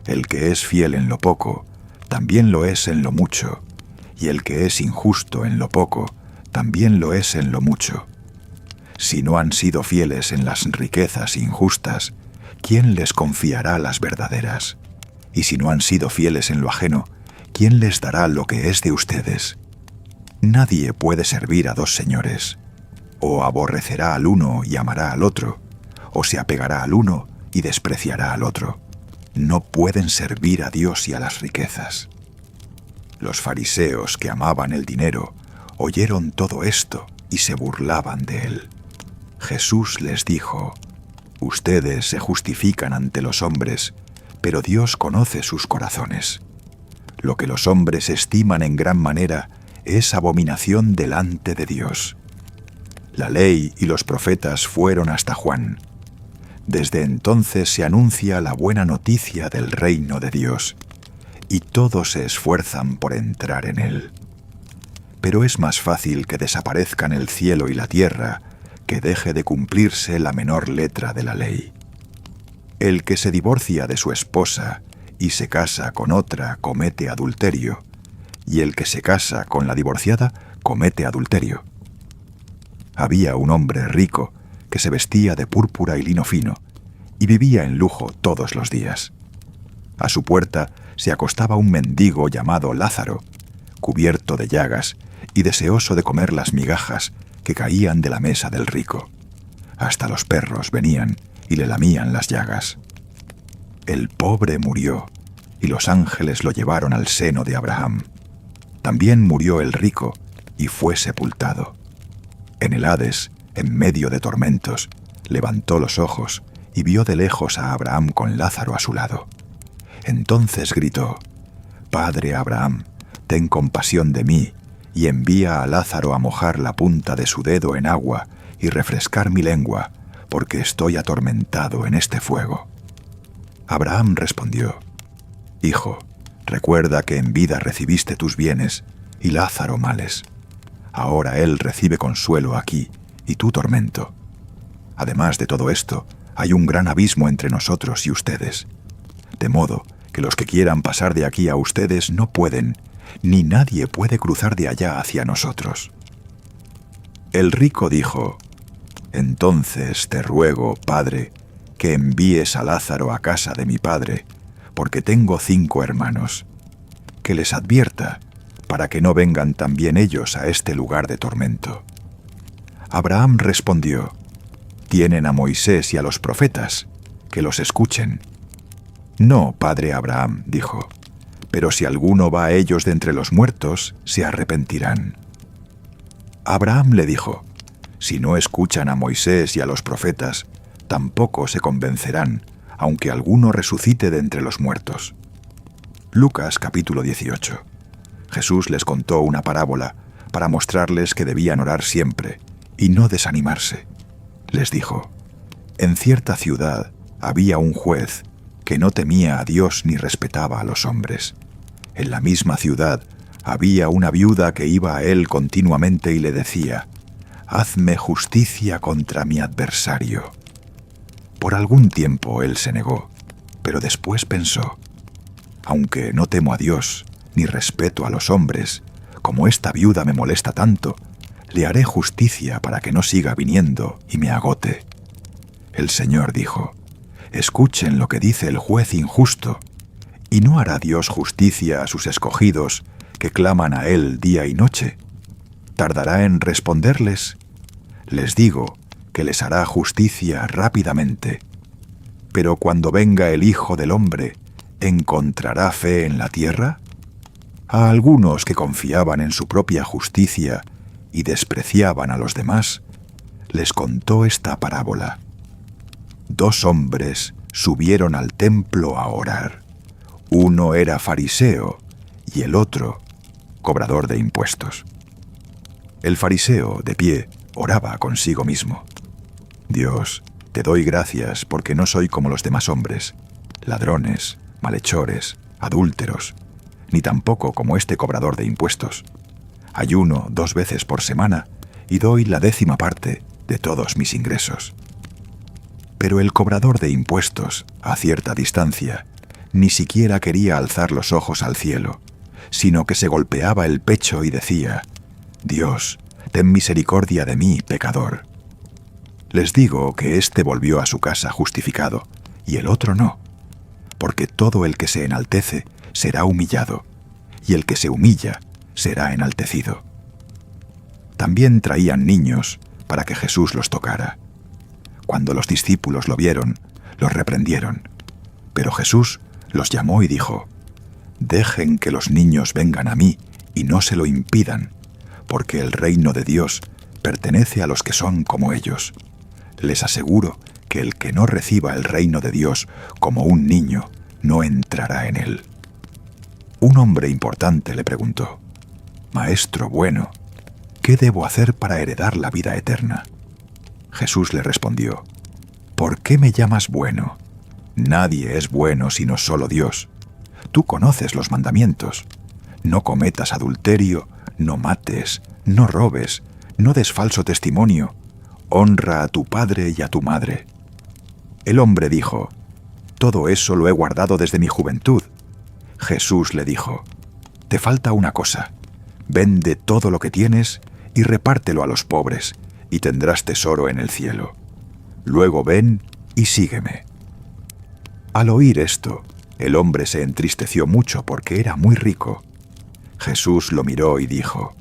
El que es fiel en lo poco, también lo es en lo mucho, y el que es injusto en lo poco, también lo es en lo mucho. Si no han sido fieles en las riquezas injustas, ¿quién les confiará las verdaderas? Y si no han sido fieles en lo ajeno, ¿quién les dará lo que es de ustedes? Nadie puede servir a dos señores. O aborrecerá al uno y amará al otro, o se apegará al uno y despreciará al otro. no pueden servir a Dios y a las riquezas. Los fariseos, que amaban el dinero, oyeron todo esto y se burlaban de él. Jesús les dijo: ustedes se justifican ante los hombres, pero Dios conoce sus corazones. Lo que los hombres estiman en gran manera es abominación delante de Dios. La ley y los profetas fueron hasta Juan. Desde entonces se anuncia la buena noticia del reino de Dios, y todos se esfuerzan por entrar en él. Pero es más fácil que desaparezcan el cielo y la tierra que deje de cumplirse la menor letra de la ley. El que se divorcia de su esposa y se casa con otra comete adulterio, y el que se casa con la divorciada comete adulterio. Había un hombre rico que se vestía de púrpura y lino fino, y vivía en lujo todos los días. A su puerta se acostaba un mendigo llamado Lázaro, cubierto de llagas y deseoso de comer las migajas que caían de la mesa del rico. Hasta los perros venían y le lamían las llagas. El pobre murió, y los ángeles lo llevaron al seno de Abraham. También murió el rico, y fue sepultado. En el Hades, en medio de tormentos, levantó los ojos y vio de lejos a Abraham con Lázaro a su lado. Entonces gritó: «Padre Abraham, ten compasión de mí, y envía a Lázaro a mojar la punta de su dedo en agua y refrescar mi lengua, porque estoy atormentado en este fuego». Abraham respondió: «Hijo, recuerda que en vida recibiste tus bienes y Lázaro males. Ahora él recibe consuelo aquí y tú tormento. Además de todo esto, hay un gran abismo entre nosotros y ustedes, de modo que los que quieran pasar de aquí a ustedes no pueden, ni nadie puede cruzar de allá hacia nosotros». El rico dijo: «Entonces te ruego, padre, que envíes a Lázaro a casa de mi padre, porque tengo 5 hermanos. Que les advierta, para que no vengan también ellos a este lugar de tormento». Abraham respondió: «Tienen a Moisés y a los profetas, que los escuchen». «No, padre Abraham», dijo, «pero si alguno va a ellos de entre los muertos, se arrepentirán». Abraham le dijo: «Si no escuchan a Moisés y a los profetas, tampoco se convencerán, aunque alguno resucite de entre los muertos». Lucas capítulo 18. Jesús les contó una parábola para mostrarles que debían orar siempre y no desanimarse. Les dijo: «En cierta ciudad había un juez que no temía a Dios ni respetaba a los hombres. En la misma ciudad había una viuda que iba a él continuamente y le decía: «Hazme justicia contra mi adversario». Por algún tiempo él se negó, pero después pensó: «Aunque no temo a Dios ni respeto a los hombres, como esta viuda me molesta tanto, le haré justicia para que no siga viniendo y me agote». El Señor dijo: «Escuchen lo que dice el juez injusto. ¿Y no hará Dios justicia a sus escogidos que claman a Él día y noche? ¿Tardará en responderles? Les digo que les hará justicia rápidamente. Pero cuando venga el Hijo del Hombre, ¿encontrará fe en la tierra?». A algunos que confiaban en su propia justicia y despreciaban a los demás, les contó esta parábola. 2 hombres subieron al templo a orar. Uno era fariseo y el otro cobrador de impuestos. El fariseo, de pie, oraba consigo mismo: «Dios, te doy gracias porque no soy como los demás hombres, ladrones, malhechores, adúlteros, ni tampoco como este cobrador de impuestos. Ayuno 2 veces por semana y doy la 10ª parte de todos mis ingresos». Pero el cobrador de impuestos, a cierta distancia, ni siquiera quería alzar los ojos al cielo, sino que se golpeaba el pecho y decía: «Dios, ten misericordia de mí, pecador». Les digo que éste volvió a su casa justificado, y el otro no, porque todo el que se enaltece será humillado, y el que se humilla será enaltecido. También traían niños para que Jesús los tocara. Cuando los discípulos lo vieron, los reprendieron. Pero Jesús los llamó y dijo: «Dejen que los niños vengan a mí y no se lo impidan, porque el reino de Dios pertenece a los que son como ellos. Les aseguro que el que no reciba el reino de Dios como un niño no entrará en él». Un hombre importante le preguntó: «Maestro bueno, ¿qué debo hacer para heredar la vida eterna?». Jesús le respondió: «¿Por qué me llamas bueno? Nadie es bueno sino solo Dios. Tú conoces los mandamientos: no cometas adulterio, no mates, no robes, no des falso testimonio, honra a tu padre y a tu madre». El hombre dijo: «Todo eso lo he guardado desde mi juventud». Jesús le dijo: «Te falta una cosa. Vende todo lo que tienes y repártelo a los pobres, y tendrás tesoro en el cielo. Luego ven y sígueme». Al oír esto, el hombre se entristeció mucho porque era muy rico. Jesús lo miró y dijo: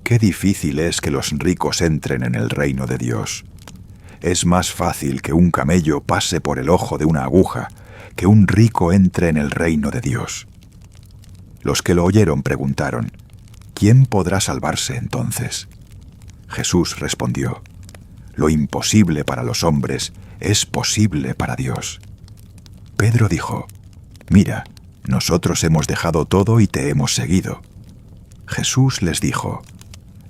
«Qué difícil es que los ricos entren en el reino de Dios. Es más fácil que un camello pase por el ojo de una aguja que un rico entre en el reino de Dios». Los que lo oyeron preguntaron: «¿Quién podrá salvarse entonces?». Jesús respondió: «Lo imposible para los hombres es posible para Dios». Pedro dijo: «Mira, nosotros hemos dejado todo y te hemos seguido». Jesús les dijo: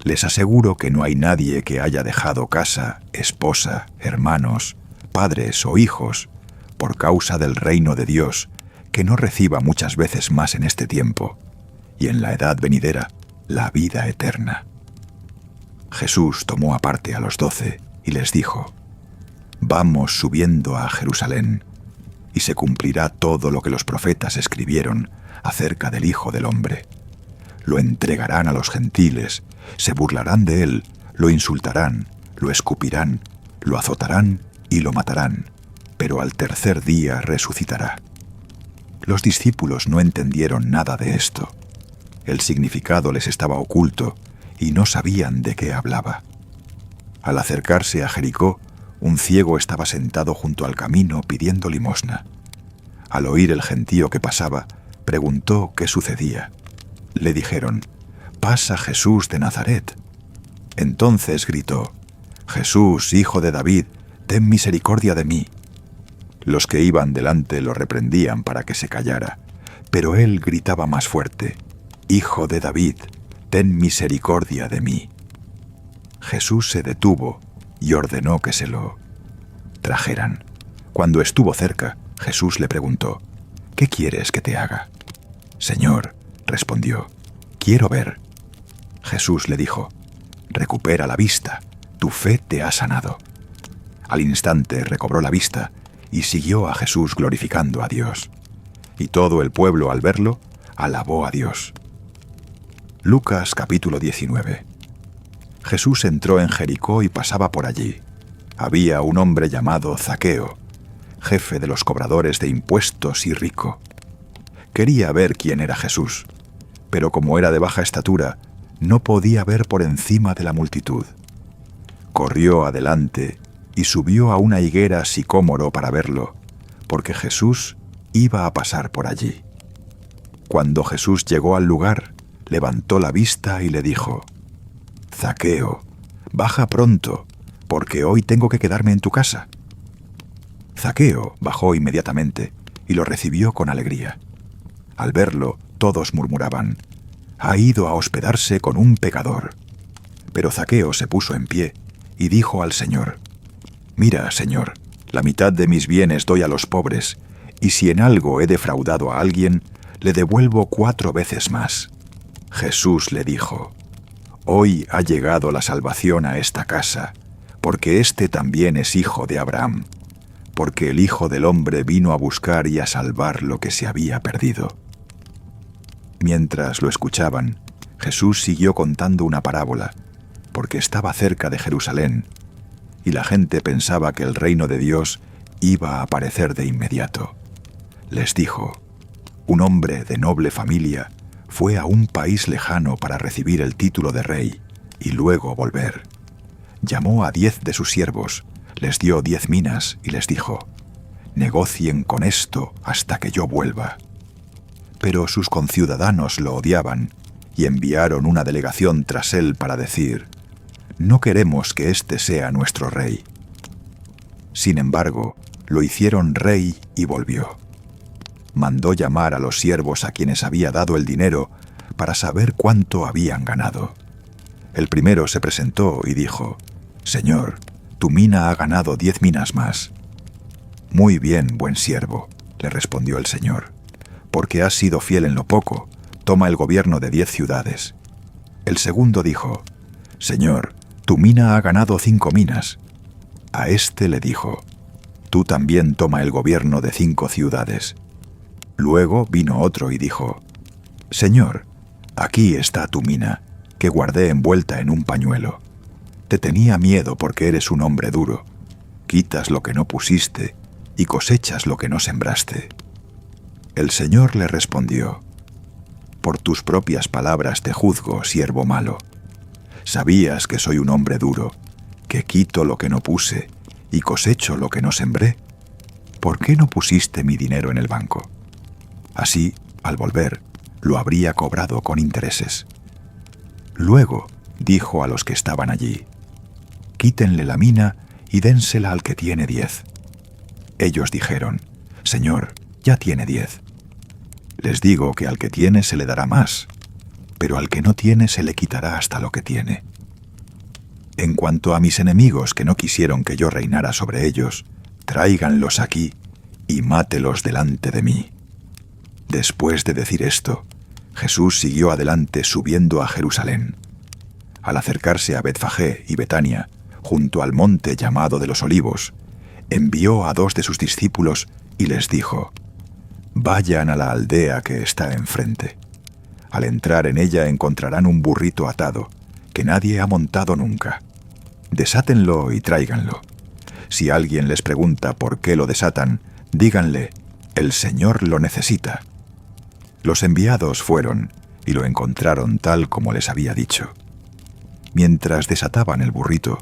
«Les aseguro que no hay nadie que haya dejado casa, esposa, hermanos, padres o hijos, por causa del reino de Dios, que no reciba muchas veces más en este tiempo, y en la edad venidera, la vida eterna». Jesús tomó aparte a los 12 y les dijo: «Vamos subiendo a Jerusalén, y se cumplirá todo lo que los profetas escribieron acerca del Hijo del Hombre. Lo entregarán a los gentiles, se burlarán de él, lo insultarán, lo escupirán, lo azotarán y lo matarán, pero al tercer día resucitará». Los discípulos no entendieron nada de esto. El significado les estaba oculto y no sabían de qué hablaba. Al acercarse a Jericó, un ciego estaba sentado junto al camino pidiendo limosna. Al oír el gentío que pasaba, preguntó qué sucedía. Le dijeron: «Pasa Jesús de Nazaret». Entonces gritó: «Jesús, hijo de David, ten misericordia de mí». Los que iban delante lo reprendían para que se callara, pero él gritaba más fuerte: «Hijo de David, ten misericordia de mí». Jesús se detuvo y ordenó que se lo trajeran. Cuando estuvo cerca, Jesús le preguntó: «¿Qué quieres que te haga?». «Señor», respondió, «quiero ver». Jesús le dijo: «Recupera la vista, tu fe te ha sanado». Al instante recobró la vista y siguió a Jesús glorificando a Dios. Y todo el pueblo, al verlo, alabó a Dios. Lucas capítulo 19. Jesús entró en Jericó y pasaba por allí. Había un hombre llamado Zaqueo, jefe de los cobradores de impuestos y rico. Quería ver quién era Jesús, pero como era de baja estatura, no podía ver por encima de la multitud. Corrió adelante y subió a una higuera sicómoro para verlo, porque Jesús iba a pasar por allí. Cuando Jesús llegó al lugar, levantó la vista y le dijo: «Zaqueo, baja pronto, porque hoy tengo que quedarme en tu casa». Zaqueo bajó inmediatamente y lo recibió con alegría. Al verlo, todos murmuraban: «Ha ido a hospedarse con un pecador». Pero Zaqueo se puso en pie y dijo al Señor: «Mira, Señor, la mitad de mis bienes doy a los pobres, y si en algo he defraudado a alguien, le devuelvo 4 veces más». Jesús le dijo: «Hoy ha llegado la salvación a esta casa, porque éste también es hijo de Abraham, porque el Hijo del Hombre vino a buscar y a salvar lo que se había perdido». Mientras lo escuchaban, Jesús siguió contando una parábola, porque estaba cerca de Jerusalén, y la gente pensaba que el reino de Dios iba a aparecer de inmediato. Les dijo: «Un hombre de noble familia fue a un país lejano para recibir el título de rey y luego volver. Llamó a 10 de sus siervos, les dio 10 minas y les dijo: negocien con esto hasta que yo vuelva. Pero sus conciudadanos lo odiaban y enviaron una delegación tras él para decir: no queremos que éste sea nuestro rey. Sin embargo, lo hicieron rey y volvió. Mandó llamar a los siervos a quienes había dado el dinero para saber cuánto habían ganado. El primero se presentó y dijo: Señor, tu mina ha ganado 10 minas más. Muy bien, buen siervo, le respondió el Señor, porque has sido fiel en lo poco, toma el gobierno de 10 ciudades. El segundo dijo: Señor, tu mina ha ganado 5 minas. A éste le dijo: tú también toma el gobierno de 5 ciudades. Luego vino otro y dijo: Señor, aquí está tu mina, que guardé envuelta en un pañuelo. Te tenía miedo porque eres un hombre duro. Quitas lo que no pusiste y cosechas lo que no sembraste. El Señor le respondió: por tus propias palabras te juzgo, siervo malo. ¿Sabías que soy un hombre duro, que quito lo que no puse y cosecho lo que no sembré? ¿Por qué no pusiste mi dinero en el banco? Así, al volver, lo habría cobrado con intereses. Luego dijo a los que estaban allí: quítenle la mina y dénsela al que tiene 10. Ellos dijeron: Señor, ya tiene 10. Les digo que al que tiene se le dará más, pero al que no tiene se le quitará hasta lo que tiene. En cuanto a mis enemigos que no quisieron que yo reinara sobre ellos, tráiganlos aquí y mátelos delante de mí. Después de decir esto, Jesús siguió adelante subiendo a Jerusalén. Al acercarse a Betfagé y Betania, junto al monte llamado de los Olivos, envió a 2 de sus discípulos y les dijo: vayan a la aldea que está enfrente. Al entrar en ella encontrarán un burrito atado, que nadie ha montado nunca. Desátenlo y tráiganlo. Si alguien les pregunta por qué lo desatan, díganle: el Señor lo necesita. Los enviados fueron y lo encontraron tal como les había dicho. Mientras desataban el burrito,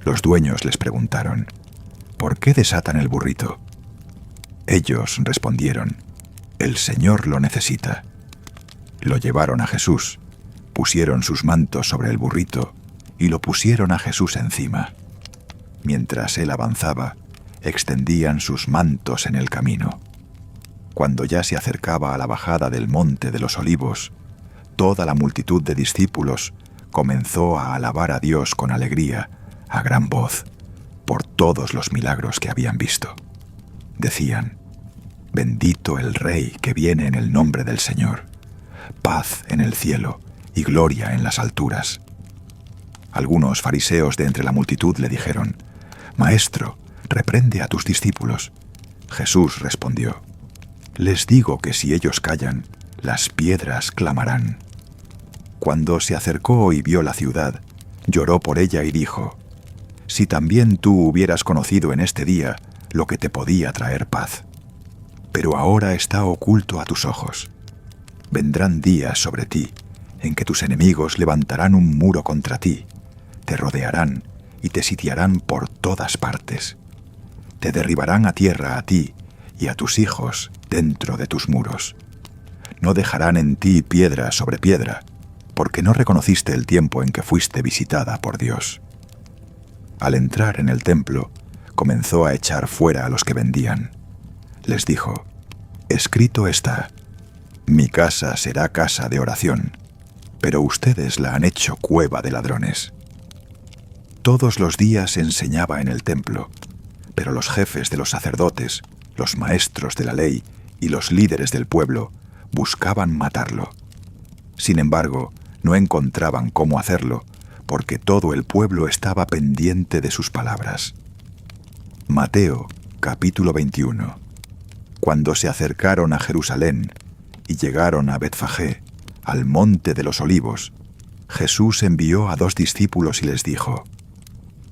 los dueños les preguntaron: ¿por qué desatan el burrito? Ellos respondieron: el Señor lo necesita. Lo llevaron a Jesús, pusieron sus mantos sobre el burrito y lo pusieron a Jesús encima. Mientras él avanzaba, extendían sus mantos en el camino. Cuando ya se acercaba a la bajada del monte de los Olivos, toda la multitud de discípulos comenzó a alabar a Dios con alegría, a gran voz, por todos los milagros que habían visto. Decían: bendito el Rey que viene en el nombre del Señor, paz en el cielo y gloria en las alturas. Algunos fariseos de entre la multitud le dijeron: Maestro, reprende a tus discípulos. Jesús respondió: les digo que si ellos callan, las piedras clamarán. Cuando se acercó y vio la ciudad, lloró por ella y dijo: si también tú hubieras conocido en este día lo que te podía traer paz. Pero ahora está oculto a tus ojos. Vendrán días sobre ti en que tus enemigos levantarán un muro contra ti, te rodearán y te sitiarán por todas partes. Te derribarán a tierra a ti y a tus hijos dentro de tus muros. No dejarán en ti piedra sobre piedra, porque no reconociste el tiempo en que fuiste visitada por Dios. Al entrar en el templo, comenzó a echar fuera a los que vendían. Les dijo: escrito está: mi casa será casa de oración, pero ustedes la han hecho cueva de ladrones. Todos los días enseñaba en el templo, pero los jefes de los sacerdotes, los maestros de la ley y los líderes del pueblo buscaban matarlo. Sin embargo, no encontraban cómo hacerlo, porque todo el pueblo estaba pendiente de sus palabras. Mateo, capítulo 21. Cuando se acercaron a Jerusalén y llegaron a Betfagé, al monte de los Olivos, Jesús envió a 2 discípulos y les dijo: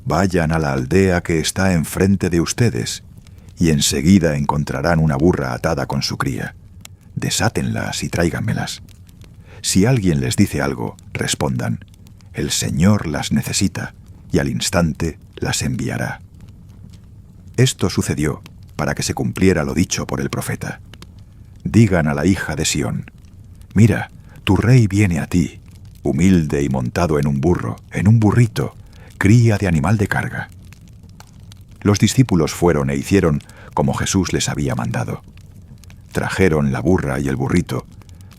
vayan a la aldea que está enfrente de ustedes, y enseguida encontrarán una burra atada con su cría. Desátenlas y tráiganmelas. Si alguien les dice algo, respondan: el Señor las necesita, y al instante las enviará. Esto sucedió para que se cumpliera lo dicho por el profeta. Digan a la hija de Sión: mira, tu rey viene a ti, humilde y montado en un burro, en un burrito, cría de animal de carga. Los discípulos fueron e hicieron como Jesús les había mandado. Trajeron la burra y el burrito,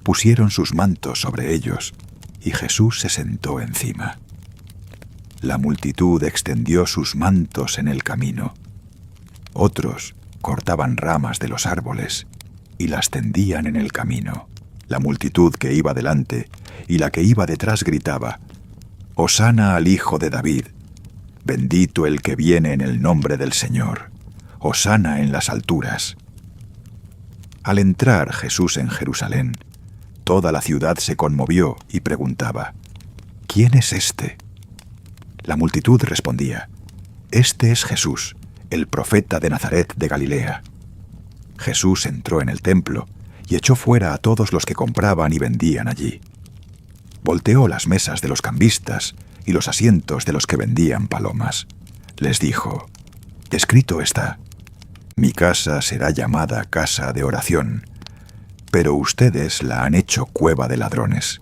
pusieron sus mantos sobre ellos, y Jesús se sentó encima. La multitud extendió sus mantos en el camino. Otros cortaban ramas de los árboles y las tendían en el camino. La multitud que iba delante y la que iba detrás gritaba: «Hosana al Hijo de David! Bendito el que viene en el nombre del Señor. Hosana en las alturas». Al entrar Jesús en Jerusalén, toda la ciudad se conmovió y preguntaba: «¿Quién es este?». La multitud respondía: «Este es Jesús, el profeta de Nazaret de Galilea». Jesús entró en el templo y echó fuera a todos los que compraban y vendían allí. Volteó las mesas de los cambistas y los asientos de los que vendían palomas. Les dijo: «Escrito está: mi casa será llamada casa de oración, pero ustedes la han hecho cueva de ladrones».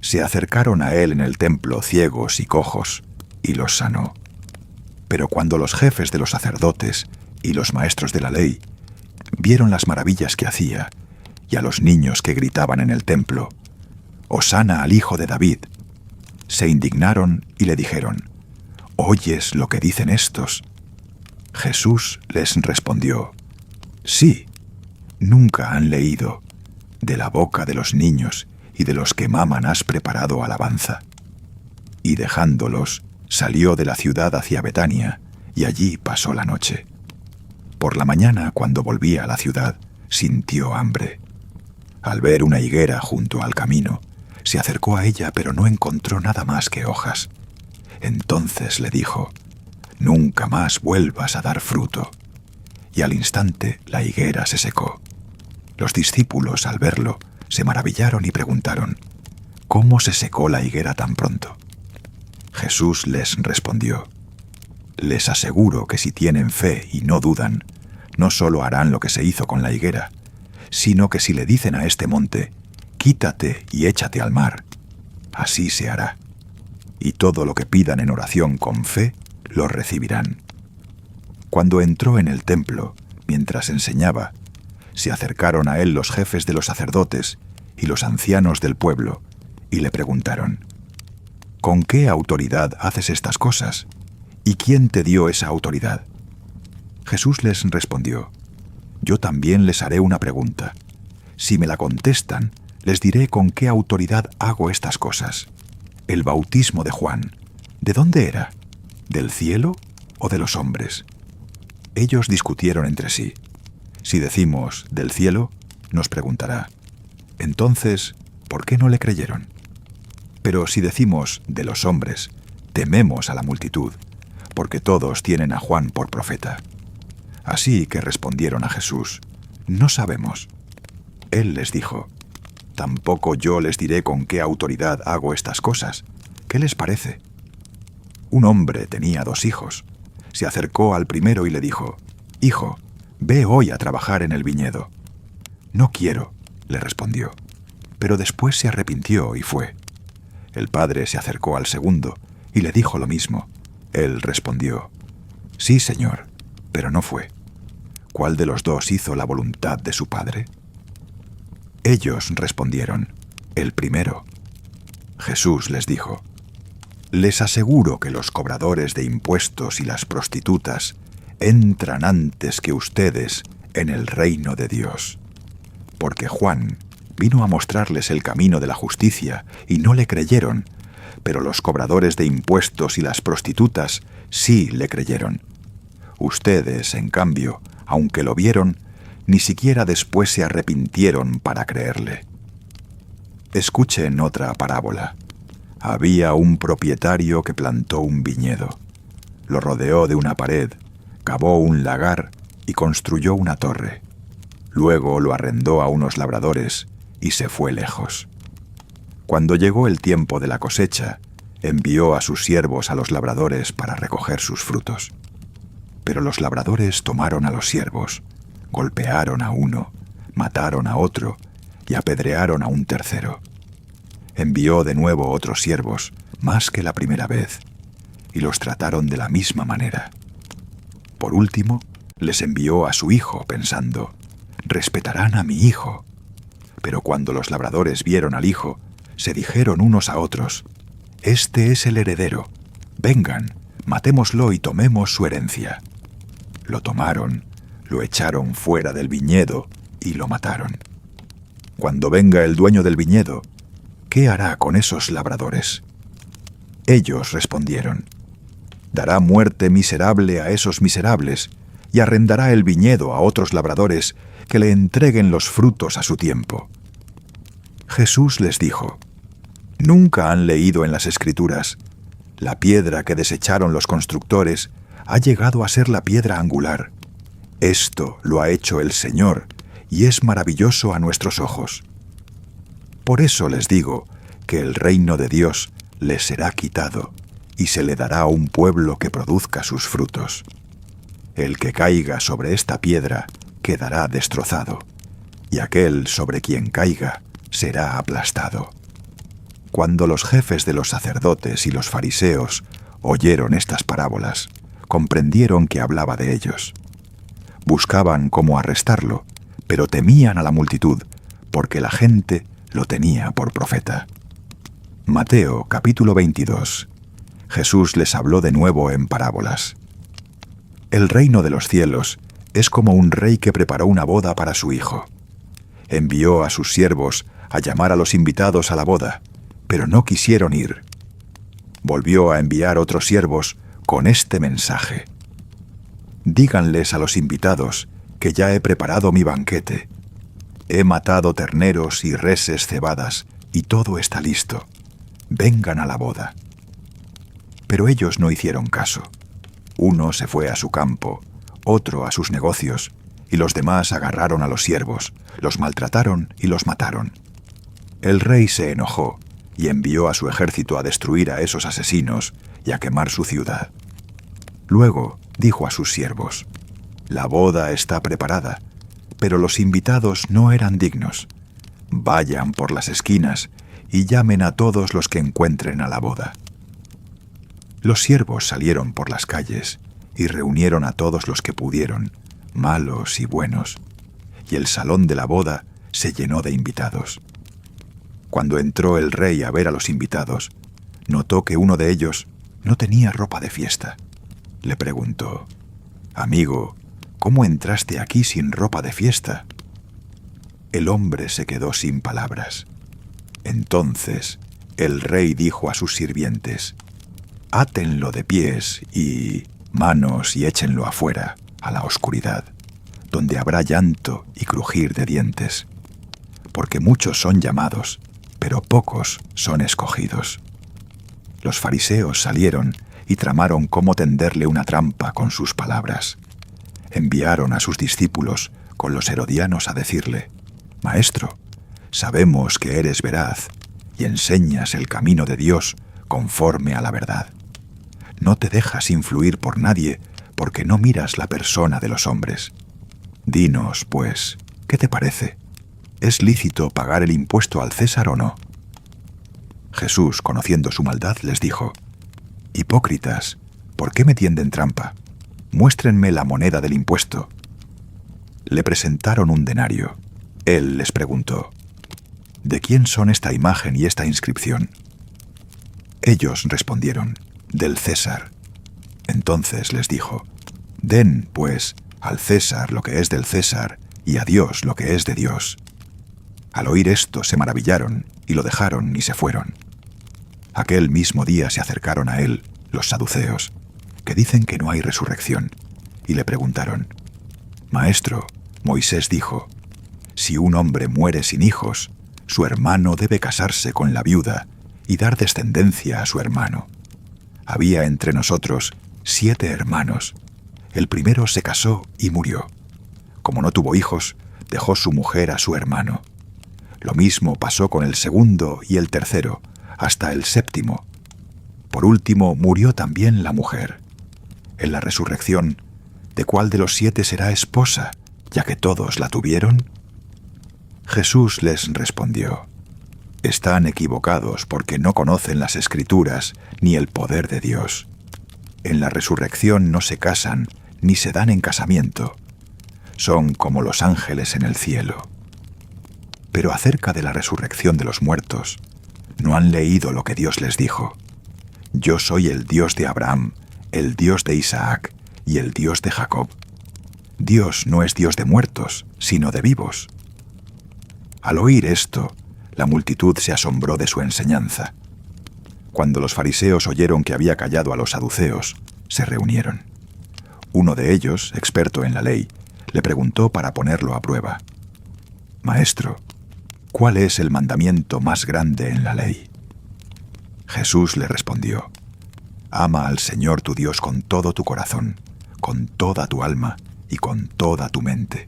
Se acercaron a él en el templo ciegos y cojos, y los sanó. Pero cuando los jefes de los sacerdotes y los maestros de la ley vieron las maravillas que hacía, y a los niños que gritaban en el templo: «Hosana al Hijo de David», se indignaron y le dijeron: «¿Oyes lo que dicen estos?». Jesús les respondió: «Sí, nunca han leído: de la boca de los niños y de los que maman has preparado alabanza». Y dejándolos, salió de la ciudad hacia Betania, y allí pasó la noche. Por la mañana, cuando volvía a la ciudad, sintió hambre. Al ver una higuera junto al camino, se acercó a ella, pero no encontró nada más que hojas. Entonces le dijo: «Nunca más vuelvas a dar fruto». Y al instante la higuera se secó. Los discípulos, al verlo, se maravillaron y preguntaron: «¿Cómo se secó la higuera tan pronto?». Jesús les respondió: «Les aseguro que si tienen fe y no dudan, no solo harán lo que se hizo con la higuera, sino que si le dicen a este monte: quítate y échate al mar, así se hará. Y todo lo que pidan en oración con fe, lo recibirán». Cuando entró en el templo, mientras enseñaba, se acercaron a él los jefes de los sacerdotes y los ancianos del pueblo, y le preguntaron: «¿Con qué autoridad haces estas cosas? ¿Y quién te dio esa autoridad?». Jesús les respondió: «Yo también les haré una pregunta. Si me la contestan, les diré con qué autoridad hago estas cosas. El bautismo de Juan, ¿de dónde era? ¿Del cielo o de los hombres?». Ellos discutieron entre sí. Si decimos: «del cielo», nos preguntará: «Entonces, ¿por qué no le creyeron?». Pero si decimos: «de los hombres», tememos a la multitud, porque todos tienen a Juan por profeta. Así que respondieron a Jesús: «No sabemos». Él les dijo: «Tampoco yo les diré con qué autoridad hago estas cosas. ¿Qué les parece?». Un hombre tenía 2 hijos. Se acercó al primero y le dijo: «Hijo, ve hoy a trabajar en el viñedo». «No quiero», le respondió. Pero después se arrepintió y fue. El padre se acercó al segundo y le dijo lo mismo. Él respondió: «Sí, señor», pero no fue. ¿Cuál de los 2 hizo la voluntad de su padre? Ellos respondieron: «El primero». Jesús les dijo: «Les aseguro que los cobradores de impuestos y las prostitutas entran antes que ustedes en el reino de Dios. Porque Juan vino a mostrarles el camino de la justicia y no le creyeron, pero los cobradores de impuestos y las prostitutas sí le creyeron. Ustedes, en cambio, aunque lo vieron, ni siquiera después se arrepintieron para creerle». Escuchen otra parábola. Había un propietario que plantó un viñedo. Lo rodeó de una pared, cavó un lagar y construyó una torre. Luego lo arrendó a unos labradores y se fue lejos. Cuando llegó el tiempo de la cosecha, envió a sus siervos a los labradores para recoger sus frutos. Pero los labradores tomaron a los siervos, golpearon a uno, mataron a otro y apedrearon a un tercero. Envió de nuevo otros siervos, más que la primera vez, y los trataron de la misma manera. Por último, les envió a su hijo, pensando, respetarán a mi hijo. Pero cuando los labradores vieron al hijo, se dijeron unos a otros, este es el heredero, vengan, matémoslo y tomemos su herencia. Lo tomaron, lo echaron fuera del viñedo y lo mataron. Cuando venga el dueño del viñedo, ¿qué hará con esos labradores? Ellos respondieron, dará muerte miserable a esos miserables y arrendará el viñedo a otros labradores que le entreguen los frutos a su tiempo. Jesús les dijo, ¿nunca han leído en las Escrituras, la piedra que desecharon los constructores ha llegado a ser la piedra angular? Esto lo ha hecho el Señor y es maravilloso a nuestros ojos. Por eso les digo que el reino de Dios les será quitado y se le dará a un pueblo que produzca sus frutos. El que caiga sobre esta piedra quedará destrozado, y aquel sobre quien caiga será aplastado. Cuando los jefes de los sacerdotes y los fariseos oyeron estas parábolas, comprendieron que hablaba de ellos. Buscaban cómo arrestarlo, pero temían a la multitud, porque la gente lo tenía por profeta. Mateo capítulo 22. Jesús les habló de nuevo en parábolas. El reino de los cielos es como un rey que preparó una boda para su hijo. Envió a sus siervos a llamar a los invitados a la boda, pero no quisieron ir. Volvió a enviar otros siervos con este mensaje: díganles a los invitados que ya he preparado mi banquete. He matado terneros y reses cebadas, y todo está listo. Vengan a la boda. Pero ellos no hicieron caso. Uno se fue a su campo, otro a sus negocios, y los demás agarraron a los siervos, los maltrataron y los mataron. El rey se enojó y envió a su ejército a destruir a esos asesinos y a quemar su ciudad. Luego dijo a sus siervos, la boda está preparada, pero los invitados no eran dignos. Vayan por las esquinas y llamen a todos los que encuentren a la boda. Los siervos salieron por las calles y reunieron a todos los que pudieron, malos y buenos, y el salón de la boda se llenó de invitados. Cuando entró el rey a ver a los invitados, notó que uno de ellos no tenía ropa de fiesta. Le preguntó, «Amigo, ¿cómo entraste aquí sin ropa de fiesta?» El hombre se quedó sin palabras. Entonces el rey dijo a sus sirvientes, «Átenlo de pies y manos y échenlo afuera, a la oscuridad, donde habrá llanto y crujir de dientes, porque muchos son llamados, pero pocos son escogidos». Los fariseos salieron y tramaron cómo tenderle una trampa con sus palabras. Enviaron a sus discípulos con los herodianos a decirle, «Maestro, sabemos que eres veraz y enseñas el camino de Dios conforme a la verdad. No te dejas influir por nadie porque no miras la persona de los hombres. Dinos, pues, ¿qué te parece? ¿Es lícito pagar el impuesto al César o no?» Jesús, conociendo su maldad, les dijo, «Hipócritas, ¿por qué me tienden trampa? Muéstrenme la moneda del impuesto». Le presentaron un denario. Él les preguntó, «¿De quién son esta imagen y esta inscripción?» Ellos respondieron, «Del César». Entonces les dijo, «Den, pues, al César lo que es del César y a Dios lo que es de Dios». Al oír esto se maravillaron y lo dejaron y se fueron. Aquel mismo día se acercaron a él los saduceos, que dicen que no hay resurrección, y le preguntaron, «Maestro, Moisés dijo, si un hombre muere sin hijos, su hermano debe casarse con la viuda y dar descendencia a su hermano. Había entre nosotros 7 hermanos. El primero se casó y murió. Como no tuvo hijos, dejó su mujer a su hermano. Lo mismo pasó con el segundo y el tercero, hasta el séptimo. Por último, murió también la mujer. En la resurrección, ¿De cuál de los 7 será esposa, ya que todos la tuvieron? Jesús les respondió: Están equivocados porque no conocen las Escrituras ni el poder de Dios. En la resurrección no se casan ni se dan en casamiento. Son como los ángeles en el cielo. Pero acerca de la resurrección de los muertos, ¿no han leído lo que Dios les dijo? Yo soy el Dios de Abraham, el Dios de Isaac y el Dios de Jacob. Dios no es Dios de muertos, sino de vivos. Al oír esto, la multitud se asombró de su enseñanza. Cuando los fariseos oyeron que había callado a los saduceos, se reunieron. Uno de ellos, experto en la ley, le preguntó para ponerlo a prueba: Maestro, ¿cuál es el mandamiento más grande en la ley? Jesús le respondió: Ama al Señor tu Dios con todo tu corazón, con toda tu alma y con toda tu mente.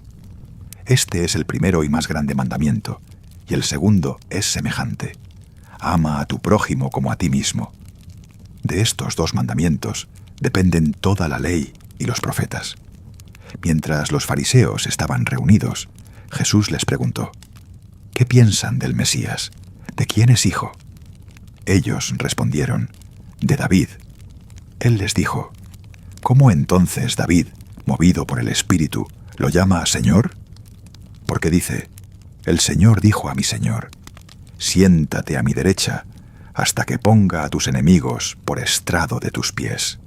Este es el primero y más grande mandamiento, y el segundo es semejante: ama a tu prójimo como a ti mismo. De estos 2 mandamientos dependen toda la ley y los profetas. Mientras los fariseos estaban reunidos, Jesús les preguntó: ¿Qué piensan del Mesías? ¿De quién es hijo? Ellos respondieron: de David. Él les dijo: ¿Cómo entonces David, movido por el Espíritu, lo llama Señor? Porque dice: El Señor dijo a mi Señor: Siéntate a mi derecha, hasta que ponga a tus enemigos por estrado de tus pies.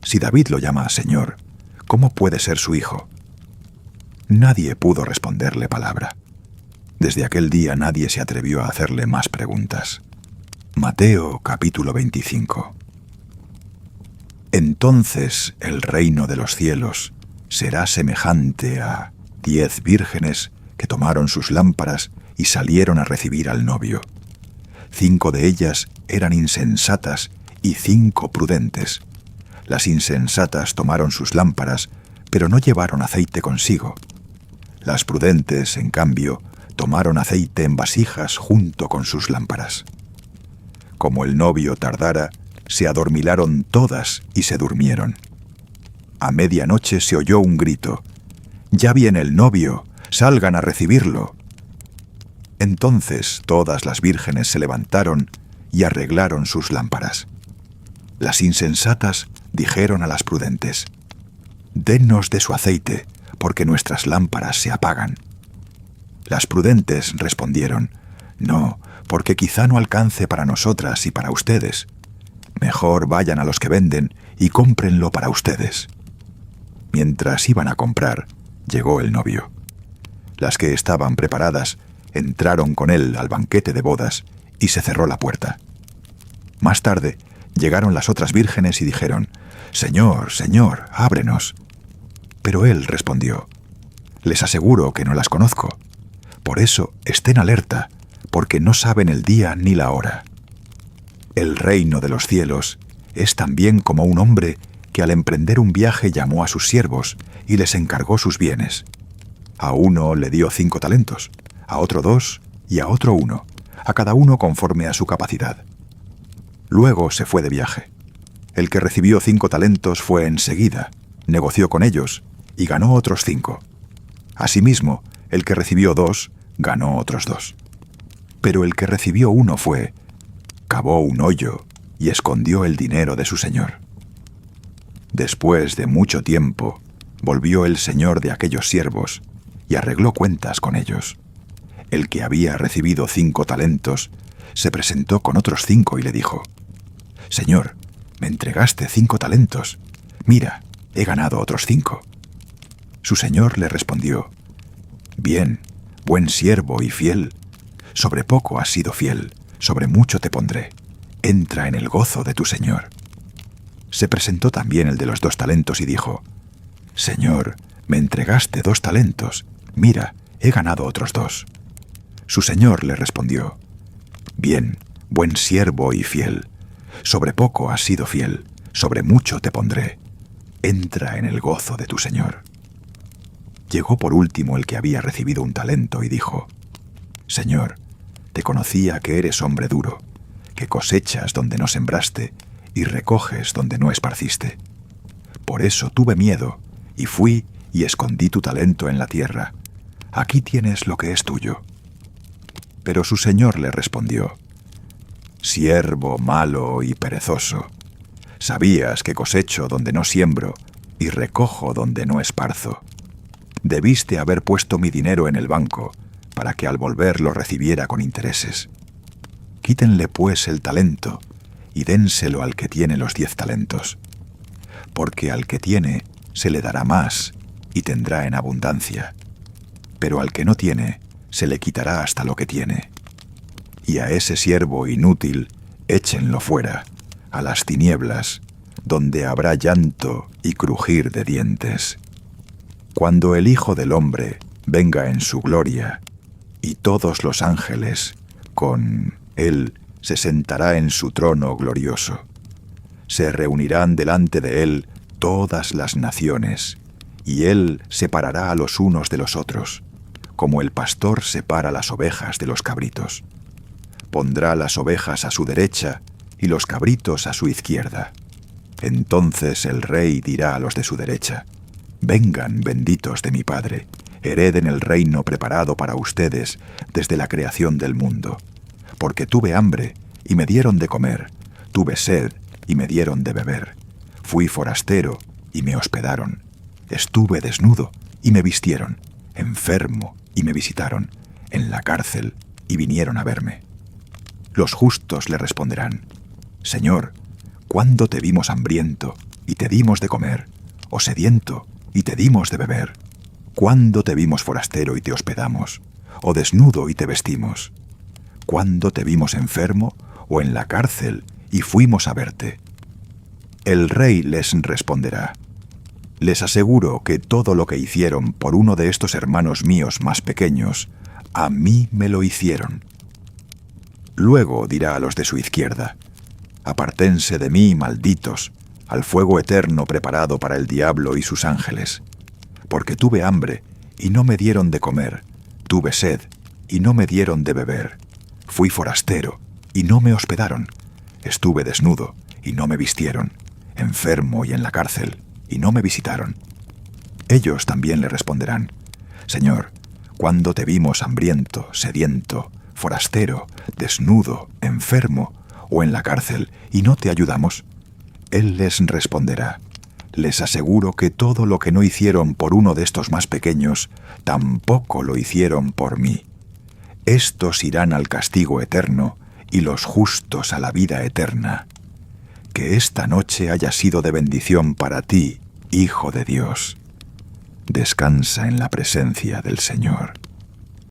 Si David lo llama Señor, ¿cómo puede ser su hijo? Nadie pudo responderle palabra. Desde aquel día nadie se atrevió a hacerle más preguntas. Mateo capítulo 25. Entonces el reino de los cielos será semejante a 10 vírgenes que tomaron sus lámparas y salieron a recibir al novio. 5 de ellas eran insensatas y 5 prudentes. Las insensatas tomaron sus lámparas, pero no llevaron aceite consigo. Las prudentes, en cambio, tomaron aceite en vasijas junto con sus lámparas. Como el novio tardara, se adormilaron todas y se durmieron. A medianoche se oyó un grito: «¡Ya viene el novio! ¡Salgan a recibirlo!». Entonces todas las vírgenes se levantaron y arreglaron sus lámparas. Las insensatas dijeron a las prudentes: «Dennos de su aceite, porque nuestras lámparas se apagan». Las prudentes respondieron: «No, porque quizá no alcance para nosotras y para ustedes. Mejor vayan a los que venden y cómprenlo para ustedes». Mientras iban a comprar, llegó el novio. Las que estaban preparadas entraron con él al banquete de bodas y se cerró la puerta. Más tarde llegaron las otras vírgenes y dijeron: «Señor, Señor, ábrenos». Pero él respondió: «Les aseguro que no las conozco. Por eso estén alerta, porque no saben el día ni la hora». El reino de los cielos es también como un hombre que al emprender un viaje llamó a sus siervos y les encargó sus bienes. A uno le dio 5 talentos, a otro 2 y a otro 1, a cada uno conforme a su capacidad. Luego se fue de viaje. El que recibió 5 talentos fue enseguida, negoció con ellos y ganó otros 5. Asimismo, el que recibió 2 ganó otros 2. Pero el que recibió 1 fue, cavó un hoyo y escondió el dinero de su señor. Después de mucho tiempo, volvió el señor de aquellos siervos y arregló cuentas con ellos. El que había recibido 5 talentos se presentó con otros 5 y le dijo: «Señor, me entregaste 5 talentos. Mira, he ganado otros 5». Su señor le respondió: «Bien, buen siervo y fiel. Sobre poco has sido fiel, sobre mucho te pondré. Entra en el gozo de tu señor». Se presentó también el de los 2 talentos y dijo: «Señor, me entregaste 2 talentos. Mira, he ganado otros 2». Su señor le respondió: «Bien, buen siervo y fiel. Sobre poco has sido fiel, sobre mucho te pondré. Entra en el gozo de tu señor». Llegó por último el que había recibido 1 talento y dijo: «Señor, te conocía que eres hombre duro, que cosechas donde no sembraste y recoges donde no esparciste. Por eso tuve miedo y fui y escondí tu talento en la tierra. Aquí tienes lo que es tuyo. Pero su señor le respondió: Siervo malo y perezoso, sabías que cosecho donde no siembro y recojo donde no esparzo. Debiste haber puesto mi dinero en el banco, para que al volver lo recibiera con intereses. Quítenle pues el talento, y dénselo al que tiene los 10 talentos. Porque al que tiene, se le dará más, y tendrá en abundancia. Pero al que no tiene, se le quitará hasta lo que tiene. Y a ese siervo inútil, échenlo fuera, a las tinieblas, donde habrá llanto y crujir de dientes. Cuando el Hijo del Hombre venga en su gloria, y todos los ángeles, con él, se sentará en su trono glorioso. Se reunirán delante de él todas las naciones, y él separará a los unos de los otros, como el pastor separa las ovejas de los cabritos. Pondrá las ovejas a su derecha y los cabritos a su izquierda. Entonces el rey dirá a los de su derecha: Vengan, benditos de mi Padre, hereden el reino preparado para ustedes desde la creación del mundo. Porque tuve hambre, y me dieron de comer, tuve sed, y me dieron de beber. Fui forastero, y me hospedaron. Estuve desnudo, y me vistieron, enfermo, y me visitaron, en la cárcel, y vinieron a verme. Los justos le responderán: Señor, ¿cuándo te vimos hambriento, y te dimos de comer, o sediento, y te dimos de beber? ¿Cuándo te vimos forastero y te hospedamos, o desnudo y te vestimos? ¿Cuándo te vimos enfermo o en la cárcel y fuimos a verte? El rey les responderá: Les aseguro que todo lo que hicieron por uno de estos hermanos míos más pequeños, a mí me lo hicieron. Luego dirá a los de su izquierda: Apártense de mí, malditos, al fuego eterno preparado para el diablo y sus ángeles. Porque tuve hambre, y no me dieron de comer, tuve sed, y no me dieron de beber. Fui forastero, y no me hospedaron. Estuve desnudo, y no me vistieron. Enfermo y en la cárcel, y no me visitaron. Ellos también le responderán: Señor, ¿cuándo te vimos hambriento, sediento, forastero, desnudo, enfermo, o en la cárcel, y no te ayudamos? Él les responderá: Les aseguro que todo lo que no hicieron por uno de estos más pequeños, tampoco lo hicieron por mí. Estos irán al castigo eterno, y los justos a la vida eterna. Que esta noche haya sido de bendición para ti, Hijo de Dios. Descansa en la presencia del Señor.